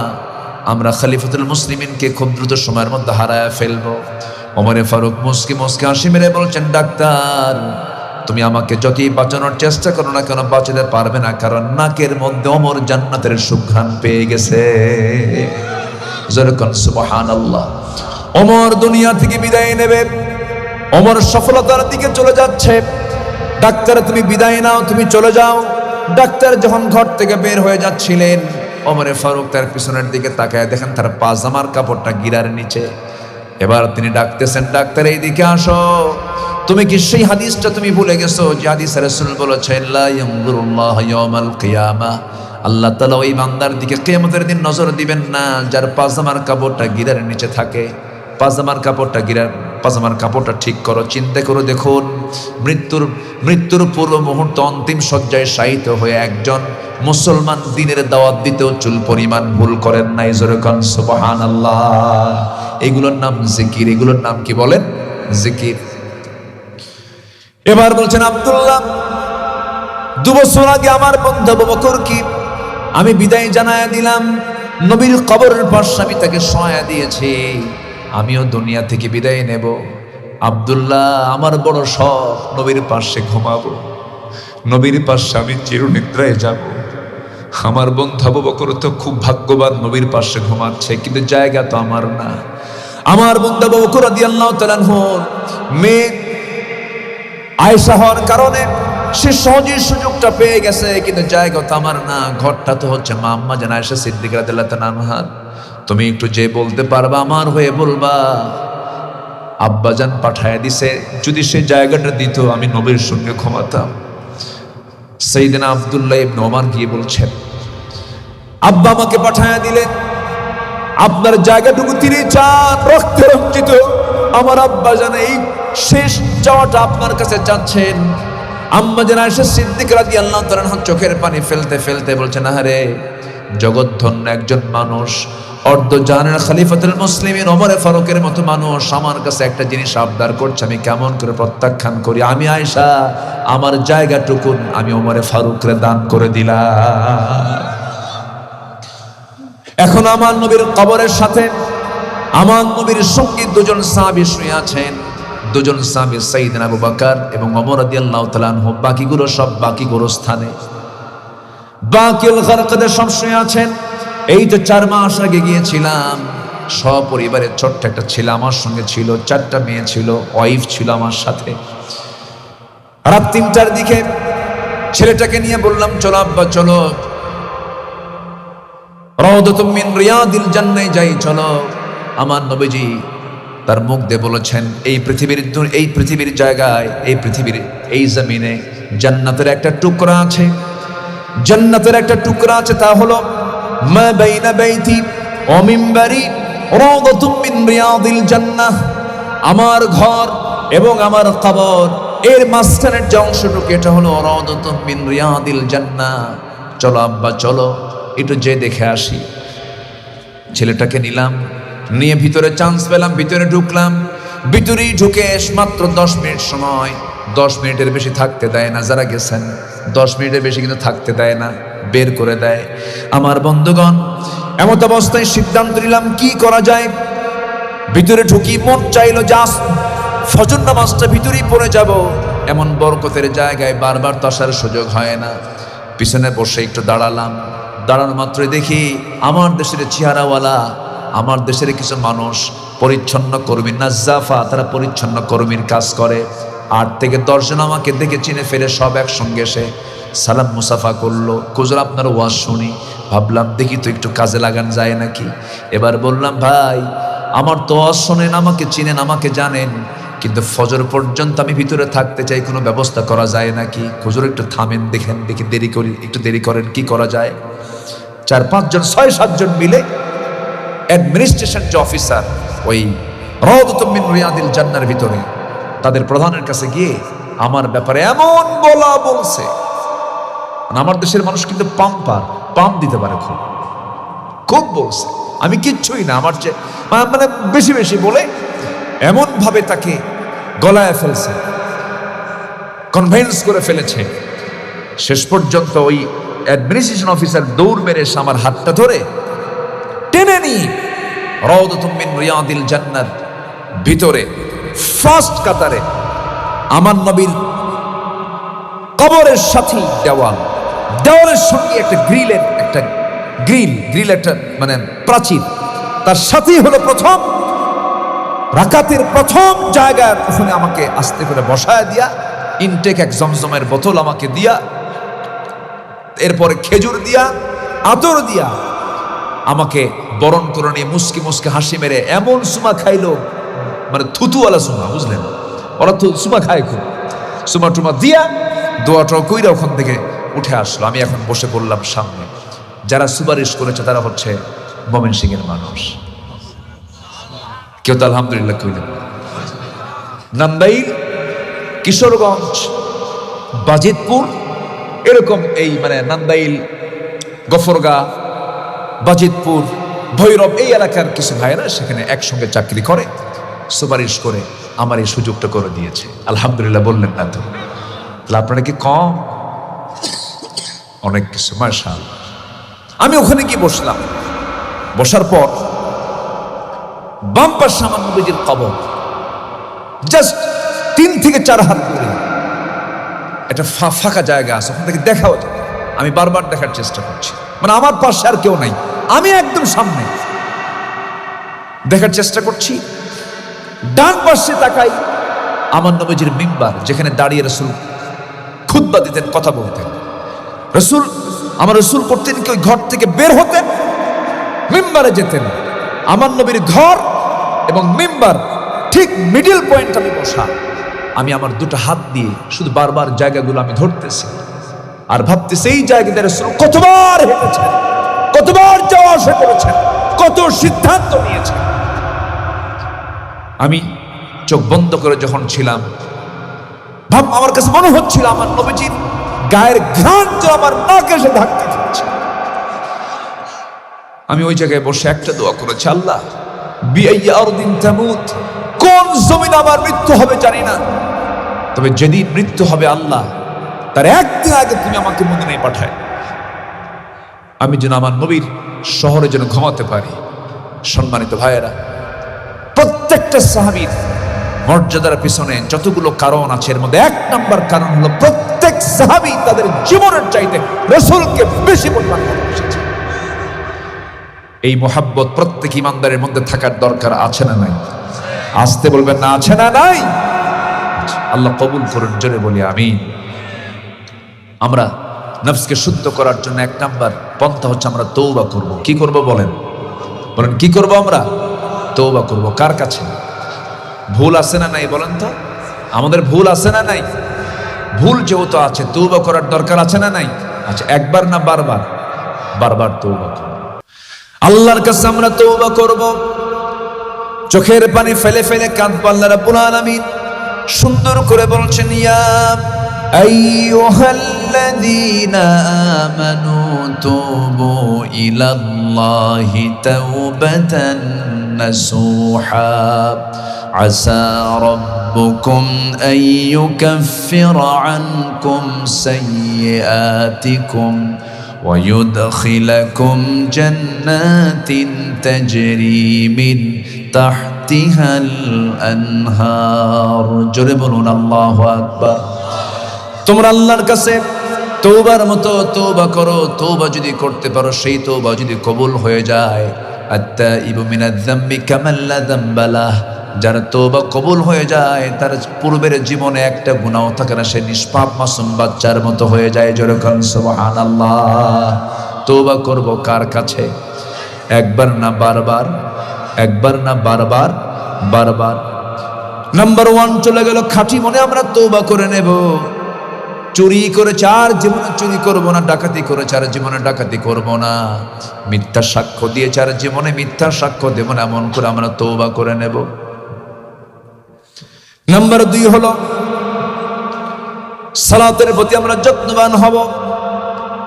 আমরা খলিফাতুল মুসলিমিনকে খুব দ্রুত সময়ের মধ্যে হারায় ফেলবো। ওমরে ফারুক মুস্কি হাসি মেরে বলছেন, ডাক্তার তুমি আমাকে যতই বাঁচানোর চেষ্টা করো না কেন বাঁচাতে পারবে না, কারণ নাকের মধ্যে ওমর জান্নাতের সুঘ্রাণ পেয়ে গেছে। যেরকম সুবহানাল্লাহ। ওমর দুনিয়া থেকে বিদায় নেবে, ওমর সফলতার দিকে চলে যাচ্ছে। ডাক্তার তুমি বিদায় নাও, তুমি চলে যাও। ডাক্তার যখন ঘর থেকে বের হয়ে যাচ্ছিলেন, ওমরে ফারুক তার পিছনের দিকে তাকায় দেখেন তার পাজামার কাপড়টা গিরার নিচে। এবার তিনি ডাকতেছেন, ডাক্তার এইদিকে আসো। তুমি কি সেই হাদিসটা তুমি ভুলে গেছো যে হাদিসে রাসূল বলেছেন, লা ইয়ানজুরুল্লাহু ইয়াওমাল কিয়ামা, আল্লাহ তাআলা ওই বান্দার দিকে কিয়ামতের দিন নজর দিবেন না যার পাজামার কাপড়টা গিরার নিচে থাকে। পাজামার কাপড়টা ঠিক করো, চিন্তা করো, দেখুন মৃত্যুর পূর্ব মুহূর্ত অন্তিম শয্যায় শায়িত হয়ে একজন মুসলমান দ্বীনের দাওয়াত দিতেও চুল পরিমাণ ভুল করেন নাই। যেরকম সুবহানাল্লাহ। এগুলোর নাম জিকির, এগুলোর নাম কি বলেন? জিকির। এবার বলছেন, আব্দুল্লাহ 2 বছর আগে আমার বন্ধু আবু বকর কি আমি বিদায় জানায়া দিলাম, নবীর কবরের পাশে আমি তাকে শোয়া দিয়েছি, আমিও দুনিয়া থেকে বিদায় নেব। আব্দুল্লাহ আমার বড় শখ, নবীর পাশে ঘুমাবো, নবীর পাশে আমি চিরনিদ্রায় যাব। আমার বন্ধু আবু বকর তো খুব ভাগ্যবান, নবীর পাশে ঘুমাচ্ছে, কিন্তু জায়গা তো আমার না। আমার বন্ধু আবু বকর রাদিয়াল্লাহু তাআলা আনহুর মেয়ে আয়েশা হওয়ার কারণে সে সহজেই সুযোগটা পেয়ে গেছে, কিন্তু জায়গা তো আমার না। ঘরটা তো হচ্ছে মা আম্মা জান আয়েশা সিদ্দিকা রাদিয়াল্লাহু তাআলা আনহা। তুমি একটু যে বলতে পারবা, আমার হয়ে বলবা, আব্বাজান পাঠায় দিছে, যদি সে জায়গাটা দিত আমি নবীর সঙ্গে ঘুমাতাম। সাইয়েদনা আব্দুল্লাহ ইবনে ওমর গিয়ে বলছেন, আব্বা আমাকে পাঠায় দিলেন, আপনার জায়গাটুকু তিনি চান, রক্তে রঞ্জিত আমার আব্বাজান এই শেষ চাওয়াটা আপনার কাছে চাচ্ছেন। আম্মা জান আয়েশা সিদ্দিকা রাদিয়াল্লাহু তাআলা আনহা চোখের পানি ফেলতে ফেলতে বলছেন, আহারে জগৎধন্য একজন মানুষ, অর্ধ জাহানের খলিফাতুল মুসলিমিন ওমর ফারুকের মতো মানুষ আমার কাছে একটা জিনিস আবদার করছে, আমি কেমন করে প্রত্যাখ্যান করি? আমি আয়েশা আমার জায়গাটুকু আমি ওমর ফারুকরে দান করে দিলাম। এখন আমার নবীর কবরের সাথে আমার নবীর সঙ্গে 2জন সাহাবী শুয়ে আছেন। 2জন সাহাবী সাইয়েদনা আবু বকর এবং ওমর রাদিয়াল্লাহু তাআলা আনহু, বাকিগুলো সব বাকি গোরস্থানে, বাকিল গারকাদে সব শুয়ে আছেন। এই তো 4 মাস আগে গিয়েছিলাম, সপরিবারের ছোট্ট একটা ছেলে আমার সঙ্গে ছিল, 4টা মেয়ে ছিল, ওয়াইফ ছিল আমার সাথে। রাত 3টার দিকে ছেলেটাকে নিয়ে বললাম, চলো আব্বা চলো, রাউদাতুম মিন রিয়াদিল জান্নাহ যাই, চলো। আমার নবীজি তার মুখ দিয়ে বলেছেন, এই পৃথিবীর জায়গায়, এই পৃথিবীর এই জমিনে জান্নাতের একটা টুকরা আছে, জান্নাতের একটা টুকরা আছে, তা হলো মা বাইনা বাইতি ওয়া মিনবারি রাউদাতুম মিন রিয়াদিল জান্নাহ। আমার ঘর এবং আমার কবর এর মাঝখানের যে অংশটুকু, এটা হলো রাউদাতুম মিন রিয়াদিল জান্নাহ। চলো আব্বা চলো, একটু যে দেখে আসি। ছেলেটাকে নিলাম, নিয়ে ভিতরে চান্স পেলাম, ভিতরে ঢুকলাম। ভিতরেই ঢুকে মাত্র 10 মিনিট সময়, 10 মিনিটের বেশি থাকতে দেয় না, যারা গেছেন 10 মিনিটের বেশি কিন্তু থাকতে দেয় না, বের করে দেয়। আমার বন্ধুগণ, এমত অবস্থায় সিদ্ধান্ত নিলাম কি করা যায়। ভিতরে ঢুকি, মন চাইলো যা ফজর নামাজটা ভিতরেই পড়ে যাব, এমন বরকতের জায়গায় বারবার তো আসার সুযোগ হয় না। পিছনে বসে একটু দাঁড়ালাম, দাঁড়ানো মাত্রই দেখি আমার দেশের চেহারাওয়ালা, আমার দেশের কিছু মানুষ পরিচ্ছন্ন কর্মী নাজ্জাফা, তারা পরিচ্ছন্ন কর্মীর কাজ করে। 8 থেকে 10 জন আমাকে দেখে চিনে ফেলে সব একসঙ্গে এসে সালাম মুসাফা করলো। হুজুর আপনার ওয়াজ শুনি, ভাবলাম দেখি তো একটু কাজে লাগান যায় নাকি। এবার বললাম ভাই আমার তো ওয়াজ শোনেন, আমাকে চিনেন, আমাকে জানেন, কিন্তু ফজর পর্যন্ত আমি ভিতরে থাকতে চাই, কোনো ব্যবস্থা করা যায় নাকি? হুজুর একটু থামেন, দেখেন দেখি, দেরি করি, একটু দেরি করেন, কি করা যায়। 4-5 জন 6-7 জন মিলে অ্যাডমিনিস্ট্রেশন যে অফিসার ওই রাউদাতুম মিন রিয়াদিল জান্নার ভিতরে, তাদের প্রধানের কাছে গিয়ে আমার ব্যাপারে এমন বলছে। আমার দেশের মানুষ কিন্তু পাম্প দিতে পারে, খুব বলছে। আমি কিচ্ছুই না, আমার যে মানে বেশি বেশি বলে এমন ভাবে তাকে গলায় ফেলছে, কনভিন্স করে ফেলেছে। শেষ পর্যন্ত ওই অ্যাডমিনিস্ট্রেশন অফিসার দৌড় মেরে এসে আমার হাতটা ধরে টেনে নিয়ে রাউদাতুম মিন রিয়াদিল জান্নাত ভিতরে ফার্স্ট কাতারে আমার নবীর কবরের সাথে দেওয়ালের সঙ্গে একটা গ্রিল একটা মানে প্রাচীর, তার সাথেই হলো প্রথম রাকাতের প্রথম জায়গায় ওখানে আমাকে আস্তে করে বসায় দিয়া, ইনটেক এক জমজমের বোতল আমাকে দিয়া, এরপরে খেজুর দিয়া, আতর দিয়া আমাকে বরণ করে নিয়ে মুস্কি মুস্কি হাসি মেরে এমন সুমা খাইলো, মানে থুতুওয়ালা সুমা, বুঝলেন, ওরা তো সুমা খায় খুব, সুমা টুমা দিয়া দোয়াটা কইরা ওখান থেকে উঠে আসলো। আমি এখন বসে পড়লাম সামনে। যারা সুপারিশ করেছে তারা হচ্ছে ময়মনসিংহের মানুষ, কেউ তো আলহামদুলিল্লাহ কইলেন। নান্দাইল, কিশোরগঞ্জ, বাজিতপুর, এরকম এই মানে নান্দাইল, গফরগা, বাজিতপুর, ভৈরব, এই এলাকার কিছু ভাইয়েরা সেখানে একসঙ্গে চাকরি করে, সুপারিশ করে আমার এই সুযোগটা করে দিয়েছে। আলহামদুলিল্লাহ বললেন না তো? তাহলে আপনারা কি কম? অনেক কিছু, মাশাআল্লাহ। আমি ওখানে গিয়ে বসলাম। বসার পর বাম পাশে আমার নবীজির কবর, জাস্ট 3 থেকে 4 হাত দূরে একটা ফাঁকা জায়গা আছে, ওখান থেকে দেখাও যায়। আমি বারবার দেখার চেষ্টা করছি, মানে আমার পাশে আর কেউ নাই, আমি একদম সামনে দেখার চেষ্টা করছি। ডান পাশে তাকাই, আমার নবীজির মিম্বার, যেখানে দাঁড়িয়ে রাসূল খুতবা দিতেন, কথা বলতেন। আমার রসুল করতেন কি ওই ঘর থেকে বের হতেন, মিম্বারে যেতেন। আমার নবীর ঘর এবং মিম্বার ঠিক মিডল পয়েন্ট আমি বসা। আমি আমার 2টা হাত দিয়ে শুধু বারবার জায়গাগুলো আমি ধরতেছি আর ভাবতেছি এই জায়গাতে রসুল কতবার হেঁটেছেন, কতবার যাওয়া আসা করেছেন, কত সিদ্ধান্ত নিয়েছেন। আমি চোখ বন্ধ করে যখন ছিলাম, আমার কাছে মনে হচ্ছিল আমার নবীজির গায়ের ঘ্রাণ যে আমার নাকে এসে ধাক্কা দিচ্ছে। আমি ওই জায়গায় বসে একটা দোয়া করেছি, আল্লাহ বিআইয়ি আরদিন তামুত, কোন জমিন আমার মৃত্যু হবে জানি না, তবে যেদিন মৃত্যু হবে আল্লাহ তার একদিন আগে তুমি আমাকে মদিনায় পাঠায়, আমি যেন আমার নবীর শহরে যেন ঘুমাতে পারি। সম্মানিত ভাইয়েরা, প্রত্যেকটা সাহাবীর মর্যাদার পিছনে যতগুলো কারণ আছে, এর মধ্যে 1 নম্বর কারণ হলো প্রত্যেক সাহাবী তাদের জীবনের চাইতে রাসূলকে বেশি পরিমাণ ভালোবেসেছে। এই মোহাব্বত প্রত্যেক ইমানদারের মধ্যে থাকার দরকার আছে না নাই? আসতে বলবেন না, আছে না নাই? আল্লাহ কবুল করুন, জোরে বলি আমিন। আমরা নফসকে শুদ্ধ করার জন্য 1 নম্বর পন্থা হচ্ছে আমরা তওবা করব। কি করব বলেন? কি করব? আমরা তওবা করব। কার কাছে? ভুল আছে না নাই বলেন তো? আমাদের ভুল আছে না নাই? ভুল যেহেতু আছে, তওবা করার দরকার আছে না নাই? আচ্ছা, একবার না বারবার? বারবার তওবা করব। আল্লাহর কাছে আমরা তওবা করব, চোখের পানি ফেলে ফেলে কাঁদব। আল্লাহ রাব্বুল আলামিন সুন্দর করে বলছেন, ইয়া আইয়ুহাল্লাযীনা আমানু তুবু ইলাল্লাহি তাওবাতান নাসুহা আসা রাব্বুকুম আন ইউকাফিরা আনকুম সাইয়্যাতিকুম ويدخلكم جنات تجري من تحت তাহতিহাল আনহার। জোরে বলুন আল্লাহু আকবার। তোমরা আল্লাহর কাছে তওবার মতো তওবা করো। তওবা যদি করতে পারো, সেই তওবা যদি কবুল হয়ে যায়, আত-তাইবু মিনাজ যামবি কামান লা যামবা লাহ, যার তওবা কবুল হয়ে যায় তার পূর্বের জীবনে একটা গুনাহও থাকে না, সে নিষ্পাপ মাসুম বাচ্চার মতো হয়ে যায়। জোরে বলুন সুবহানাল্লাহ। তওবা করব কার কাছে? একবার না বারবার, একবার না বারবার, বারবার। নাম্বার 1 চলে গেল, খাঁটি মনে আমরা তওবা করে নেব। চুরি করেছে আর জীবনে চুরি করব না, ডাকাতি করেছে আর জীবনে ডাকাতি করব না, মিথ্যা সাক্ষ্য দিয়েছে আর জীবনে মিথ্যা সাক্ষ্য দেব না, এমন করে আমরা তওবা করে নেব। নাম্বার 2 হলো সালাতের প্রতি আমরা যত্নবান হব।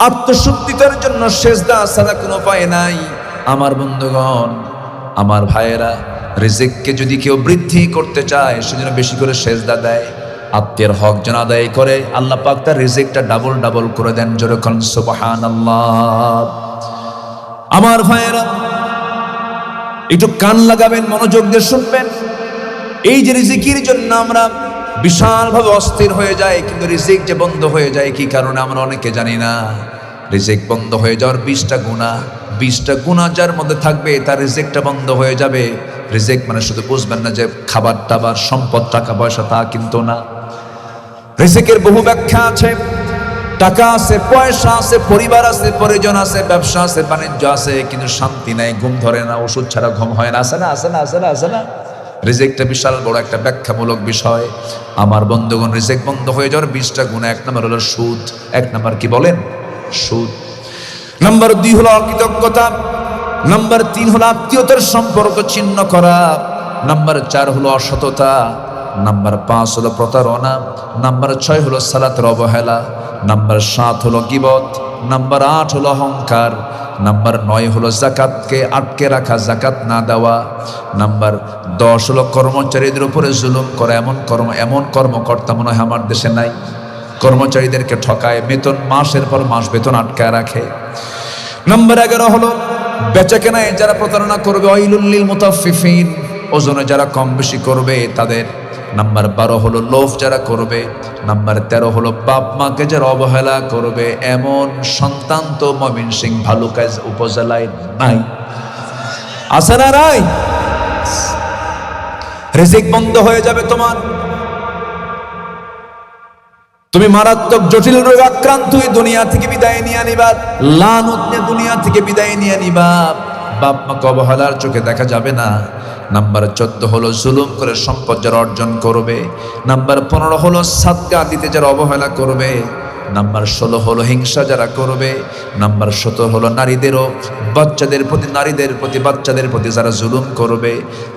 আত্মশুদ্ধিতার জন্য সেজদা ছাড়া কোনো উপায় নাই। আমার বন্ধুগণ, আমার ভাইয়েরা, রিজিককে যদি কেউ বৃদ্ধি করতে চায় সেজন্য বেশি করে সেজদা দেয়, আত্মীয়ের হক যেন আদায় করে, আল্লাহ পাক তার রিজিকটা ডাবল ডাবল করে দেন। জোরে বলুন সুবহানাল্লাহ। আমার ভাইয়েরা, একটু কান লাগাবেন, মনোযোগ দিয়ে শুনবেন। এই যে রিজিকের জন্য আমরা বিশালভাবে অস্থির হয়ে যাই, কিন্তু রিজিক যে বন্ধ হয়ে যায় কি কারণে আমরা অনেকে জানি না। রিজিক বন্ধ হয়ে যাওয়ার 20টা গুনাহ, 20টা গুনাহ যার মধ্যে থাকবে তার রিজিকটা বন্ধ হয়ে যাবে। রিজিক মানে শুধু বুঝবেন না যে খাবার টাবার, সম্পদ, টাকা পয়সা, তা কিন্তু না। রিজিকের বহু ব্যাখ্যা আছে। টাকা আছে, পয়সা আছে, পরিবার আছে, পরিজন আছে, ব্যবসা আছে, বাণিজ্য আছে, কিন্তু শান্তি নাই, ঘুম ধরে না, ওষুধ ছাড়া ঘুম হয় না। আছে না, আছে না, আছে না, আছে না। রিজিকটা বিশাল বড় একটা ব্যাখ্যামূলক বিষয়। আমার বন্ধুগণ, রিজিক বন্ধ হয়ে যাওয়ার 20টা গুনাহ। 1 নম্বর হলো সুদ। 1 নম্বর কি বলেন? সুদ। নাম্বার 2 হলো অকৃতজ্ঞতা। নাম্বার 3 হলো আত্মীয়তার সম্পর্ক ছিন্ন করা। নাম্বার 4 হলো অসততা। নাম্বার 5 হলো প্রতারণা। নাম্বার 6 হলো সালাতের অবহেলা। নাম্বার 7 হলো গীবত। নাম্বার 8 হলো অহংকার। নাম্বার 9 হলো যাকাতকে আটকে রাখা, যাকাত না দেওয়া। নাম্বার 10 হলো কর্মচারীদের উপরে জুলুম করা। এমন কর্মকর্তা মনে হয় আমার দেশে নাই। কর্মচারীদেরকে ঠকায়, বেতন মাসের পর মাস বেতন আটকায় রাখে। নাম্বার 11 হলো বেচাকেনায় যারা প্রতারণা করবে, ওয়াইলুল লিল মুতাফফিফিন, ওজনে যারা কম বেশি করবে তাদের। নাম্বার 12 হলো লোভ যারা করবে। নাম্বার 13 হলো বাপ মাকে যারা অবহেলা করবে। এমন সন্তান তো ময়মনসিংহ ভালুকা উপজেলায় নাই। আছে না নাই? রিজিক বন্ধ হয়ে যাবে তোমার। তুমি মারাত্মক জটিল রোগে আক্রান্ত হয়ে দুনিয়া থেকে বিদায় নিয়ে আনিবা, লানত নিয়ে দুনিয়া থেকে বিদায় নিয়ে আনিবা। বাপ মাকে অবহেলার চোখে দেখা যাবে না। নাম্বার 14 হলো জুলুম করে সম্পদ যারা অর্জন করবে। নাম্বার 15 হলো সাদকা দিতে যারা অবহেলা করবে। নাম্বার 16 হলো হিংসা যারা করবে। নাম্বার 17 হলো নারীদেরও বাচ্চাদের প্রতি, নারীদের প্রতি, বাচ্চাদের প্রতি যারা জুলুম করবে।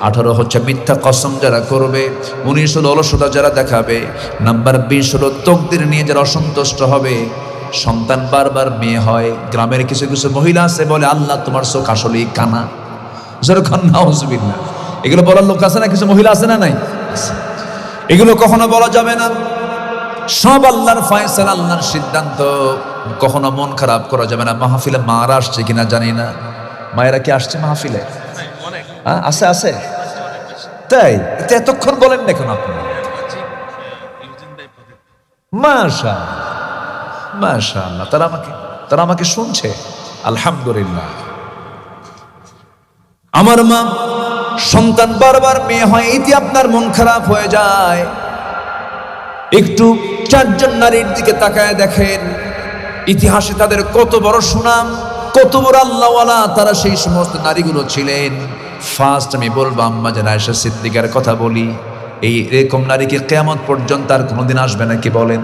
18 হচ্ছে মিথ্যা কসম যারা করবে। 19 হলো অলসতা যারা দেখাবে। নাম্বার 20 হলো তকদির নিয়ে যারা অসন্তুষ্ট হবে। সন্তান বারবার মেয়ে হয়। গ্রামের কিছু কিছু মহিলা আছে বলে, আল্লাহ তোমার চোখ আসলেই কানা। যেরকম নাউজুবিল্লাহ, এগুলো বলার লোক আছে না? কিছু মহিলা আছে না? নাই। এগুলো কখনো বলা যাবে না। সব আল্লাহর ফয়সালা, আল্লাহর সিদ্ধান্ত। কখনো মন খারাপ করা যাবে না। মাহফিলে মারা আসছে কিনা জানি না। মায়েরা কি আসছে মাহফিলে? আছে, আছে। তাই এতক্ষণ বলেন না কেন আপনি? মাশাআল্লাহ, মাশাআল্লাহ। তারা আমাকে শুনছে, আলহামদুলিল্লাহ। আমার মা, সন্তান বারবার মেয়ে হয়, এতে আপনার মন খারাপ হয়ে যায়। একটু 4 জন নারীর দিকে তাকায় দেখেন, ইতিহাসে তাদের কত বড় সুনাম, কত বড় আল্লাহওয়ালা তারা সেই সমস্ত নারীগুলো ছিলেন। ফার্স্ট আমি বলবো আম্মা জান আয়েশা সিদ্দিকার কথা বলি। এই এরকম নারী কি কিয়ামত পর্যন্ত আর কোনোদিন আসবে নাকি বলেন?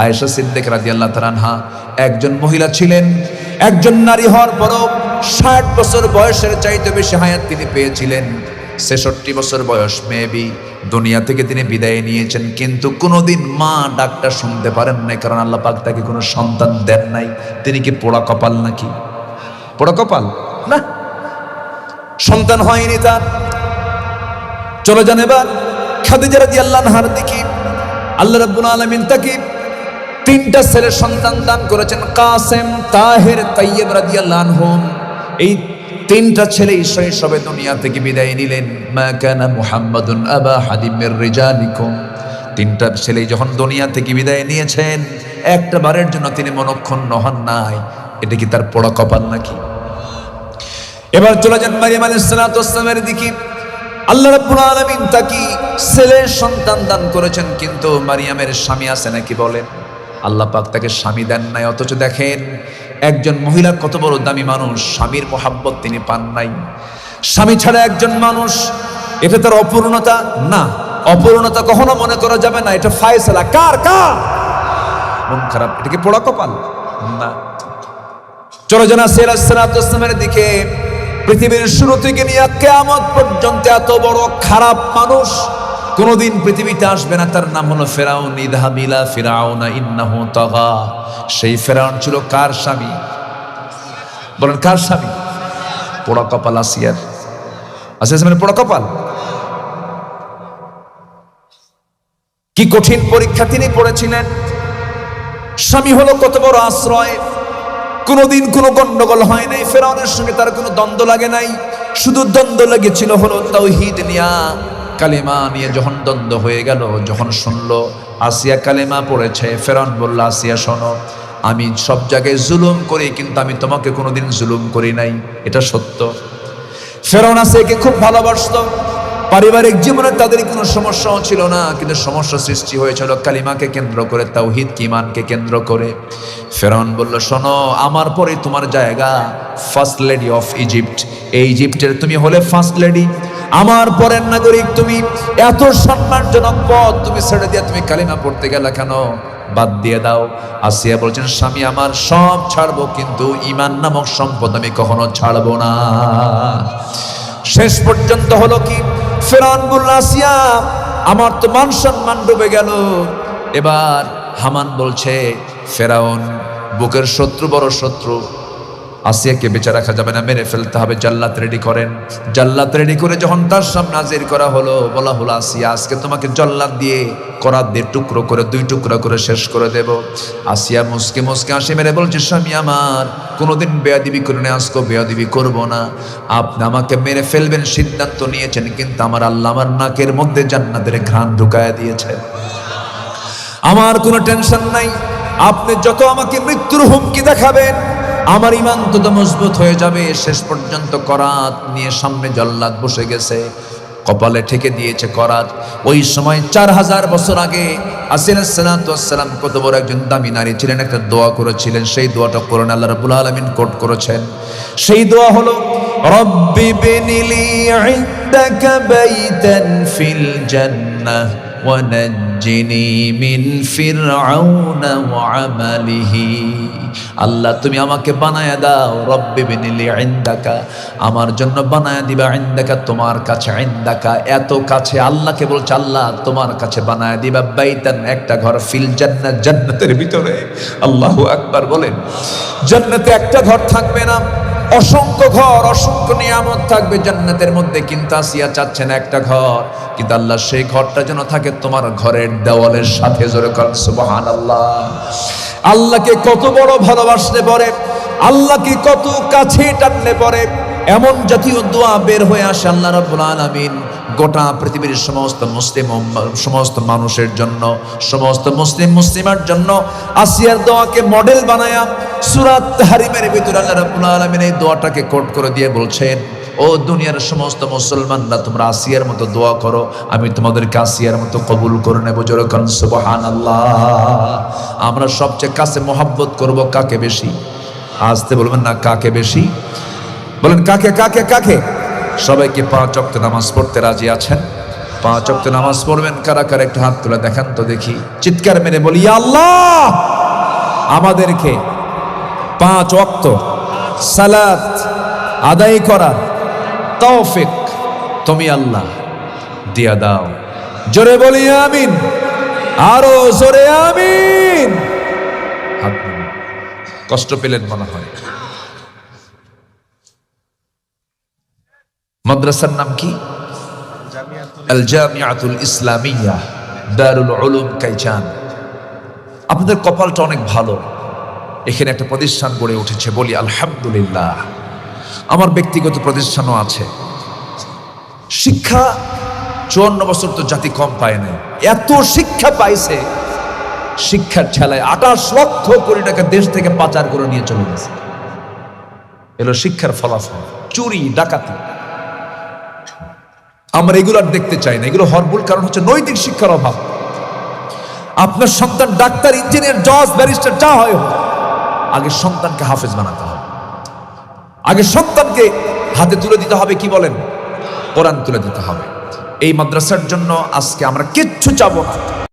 আয়েশা সিদ্দিকা রাদিয়াল্লাহু তাআলা আনহা একজন মহিলা ছিলেন। একজন নারী হওয়ার পরও 60 বছর বয়সের চাইতে বেশি হায়াত তিনি পেয়েছিলেন। 66 বছর বয়স মেবি দুনিয়া থেকে তিনি বিদায় নিয়েছেন, কিন্তু কোনোদিন মা ডাকটা শুনতে পারেন নাই, কারণ আল্লাহ পাক তাকে কোনো সন্তান দেন নাই। তিনি কি পোড়া কপাল নাকি? পোড়া কপাল না, সন্তান হয়নি তার। চলে যান এবার খাদিজা রাদিয়াল্লাহু আনহার দিকে। আল্লাহ রাব্বুল আলামিন তাকে 3টা ছেলের সন্তান দান করেছেন, কাসেম, তাহের, তাইয়্যিব রাদিয়াল্লাহু আনহুম। এই তিনটা ছেলেই শৈশবে দুনিয়া থেকে বিদায় নিলেন। মা কানা মুহাম্মাদুন আবা হাদিম মির রিজালিকুম। তিনটা ছেলেই যখন দুনিয়া থেকে বিদায় নিয়েছেন, একটা বারের জন্য তিনি মনক্ষুণ্ণ হন নাই। এটা কি তার পোড়া কপাল নাকি? এবার চলে যান মারিয়াম আলাইহিস সালাতু ওয়াস সালামের দিকে। আল্লাহ রাব্বুল আলামিন তাকে ছেলের সন্তান দান করেছেন, কিন্তু মারিয়ামের স্বামী আছে নাকি বলেন? আল্লাহ পাক তাকে স্বামী দেন নাই। অথচ দেখেন একজন মহিলা কত বড় দামি মানুষ, স্বামীর মোহাব্বত তিনি পান নাই। স্বামী ছাড়া একজন মানুষ, এটা তার অপূর্ণতা না। অপূর্ণতা কখনো মনে করা যাবে না, এটা ফায়সালা। কার কার মন খারাপ, এটা কি পোড়া কপাল না। চলো জানা সালামের দিকে। পৃথিবীর শুরু থেকে নিয়ে কিয়ামত পর্যন্ত এত বড় খারাপ মানুষ কোনদিন পৃথিবীতে আসবে না। তার নাম হলো ফেরাউন। ইযহাব ইলা ফিরাউনা ইন্নাহু তাগা। সেই ফেরাউন ছিল কার স্বামী? বলেন কার স্বামী? পোড়া কপাল আসিয়ার। আসিয়া মানে পোড়া কপাল। কি কঠিন পরীক্ষা তিনি পড়েছিলেন। স্বামী হলো কত বড় আশ্রয়। কোনদিন কোনো গন্ডগোল হয় নাই, ফেরাউনের সঙ্গে তার কোনো দ্বন্দ্ব লাগে নাই। শুধু দ্বন্দ্ব লেগেছিল হলো তাওহীদ নিয়া, কালেমা নিয়ে। যখন দ্বন্দ্ব হয়ে গেল, যখন শুনলো আসিয়া কালেমা পড়েছে, ফেরাউন বলল, আসিয়া শোনো, আমি সব জায়গায় জুলুম করি, কিন্তু আমি তোমাকে কোনোদিন জুলুম করি নাই, এটা সত্য। ফেরাউন আসিয়াকে খুব ভালোবাসতো। পারিবারিক জীবনে তাদের কোনো সমস্যাও ছিল না, কিন্তু সমস্যা সৃষ্টি হয়েছিল কালিমাকে কেন্দ্র করে, তাওহীদ ঈমানকে কেন্দ্র করে। ফেরাউন বলল, শোনো, আমার পরে তোমার জায়গা ফার্স্ট লেডি অফ ইজিপ্ট। এই ইজিপ্টের তুমি হলে ফার্স্ট লেডি, আমার পরের নাগরিক তুমি। এত সম্মানজনক পদ তুমি ছেড়ে দিয়ে তুমি কালিমা পড়তে গেলে কেন? বাদ দিয়ে দাও। আসিয়া বলছেন, স্বামী আমার সব ছাড়বো, কিন্তু ঈমান নামক সম্পদ আমি কখনো ছাড়বো না। শেষ পর্যন্ত হলো কি, ফেরাউন বলল, আসিয়া আমার তো মান সম্মান ডুবে গেল। এবার হামান বলছে, ফেরাউন বুকের শত্রু, বড় শত্রু, আসিয়াকে বেঁচে রাখা যাবে না, মেরে ফেলতে হবে। জাল্লাত রেডি করেন। জাল্লাত রেডি করে যখন তার সামনে হাজির করা হলো, বলা হলো, আসিয়া আজকে তোমাকে জল্লাদ দিয়ে, করাত দিয়ে টুকরো করে, 2 টুকরা করে শেষ করে দেব। আসিয়া মুসকে মুসকে হাসি মেরে বলছে, স্বামী আমার, কোনোদিন বেয়াদবি করে না, আজকে বেয়াদবি করব না। আপনি আমাকে মেরে ফেলবেন সিদ্ধান্ত নিয়েছেন, কিন্তু আমার আল্লাহ আমার নাকের মধ্যে জান্নাতের ঘ্রাণ ঢুকায়া দিয়েছে। আমার কোনো টেনশন নাই। আপনি যত আমাকে মৃত্যুর হুমকি দেখাবেন, আমার ঈমান তত মজবুত হয়ে যাবে। শেষ পর্যন্ত করাত নিয়ে সামনে জল্লাদ বসে গেছে, কপালে ঠেকে দিয়েছে করাত। ওই সময় 4000 বছর আগে আসিয়া সালাতু ওয়াস সালাম কত বড় একজন দামি নারী ছিলেন, একটা দোয়া করেছিলেন। সেই দোয়াটা কোরআনে আল্লাহ রাব্বুল আলামিন কোট করেছেন। সেই দোয়া হলো, রব্বি বিনিলি ইনদাকা বাইতান ফিল জান্নাহ ওয়া নাজ্জিনি মিন ফিরআউনা ওয়া আমালিহি। আল্লাহ তুমি আমাকে বানায়া দাও, রব্বি বিনিলি ইনদাকা, আমার জন্য বানায়া দিবা, ইনদাকা তোমার কাছে, ইনদাকা এত কাছে। আল্লাহকে বলছে, আল্লাহ তোমার কাছে বানায়া দিবা, বাইতান একটা ঘর, ফিল জান্নাত জান্নাতের ভিতরে। আল্লাহু আকবার বলেন। জান্নাতে একটা ঘর থাকবে না, অসংখ্য ঘর, অসংখ্য নিয়ামত থাকবে জান্নাতের মধ্যে। কিন্তু আসিয়া চাচ্ছেন একটা ঘর, কিন্তু আল্লাহ সেই ঘরটা যেন থাকে তোমার ঘরের দেওয়ালের সাথে। জোরে করেন সুবহানাল্লাহ। আল্লাহকে কত বড় ভালোবাসলে পরে, আল্লাহকে কত কাছে টানলে পরে এমন জাতীয় দোয়া বের হয়ে আসে। আল্লাহ রাব্বুল আলামিন গোটা পৃথিবীর সমস্ত মানুষের জন্য, সমস্ত মুসলিমার জন্য আসিয়ার দোয়াকে মডেল বানায়া সূরা তাহরিমের ভিতরে আল্লাহ রাব্বুল আলামিন এই দোয়াটাকে কোট করে দিয়ে বলছেন, ও দুনিয়ার সমস্ত মুসলমানরা, তোমরা আসিয়ার মতো দোয়া করো, আমি তোমাদেরকে আসিয়ার মতো কবুল করে নেব। জোরে কোন সুবহানাল্লাহ। আমরা সবচেয়ে কাছে মহব্বত করব কাকে বেশি? আসতে বলবেন না, কাকে বেশি বলেন, কাকে কাকে কাকে? সবাইকে 5 ওয়াক্ত নামাজ পড়তে রাজি আছেন? 5 ওয়াক্ত নামাজ পড়বেন কারা কারা? একটু হাত তুলে দেখান তো দেখি। চিৎকার মেরে বলি, ইয়া আল্লাহ, আমাদেরকে 5 ওয়াক্ত সালাত আদায় করার তৌফিক তুমি আল্লাহ দিয়া দাও। জোরে বলি আমিন, আরো জোরে আমিন। কষ্ট পেলেন মনে হয়। মাদ্রাসার নাম কি? আল জামিয়াতুল ইসলামিয়া দারুল উলুম কাইচান। আপনাদের কপালটা অনেক ভালো, এখানে একটা প্রতিষ্ঠান গড়ে উঠেছে, বলি আলহামদুলিল্লাহ। আমার ব্যক্তিগত প্রতিষ্ঠানও আছে। শিক্ষা 54 বছর তো জাতি কম পায় না, এত শিক্ষা পাইছে, শিক্ষার ঠেলায় 28 লক্ষ কোটি টাকা দেশ থেকে পাচার করে নিয়ে চলে গেছে। এলো শিক্ষার ফলাফল, চুরি ডাকাতি। আমরা এগুলো আর দেখতে চাই না, এগুলো হরবুল কারণ হচ্ছে নৈতিক শিক্ষার অভাব। আপনার সন্তান ডাক্তার, ইঞ্জিনিয়ার, জজ, ব্যারিস্টার যা হয় হোক, আগে সন্তানকে হাফেজ বানাতে হবে, আগে সন্তানকে হাতে তুলে দিতে হবে, কি বলেন, কোরআন তুলে দিতে হবে। এই মাদ্রাসার জন্য আজকে আমরা কিচ্ছু চাবো না,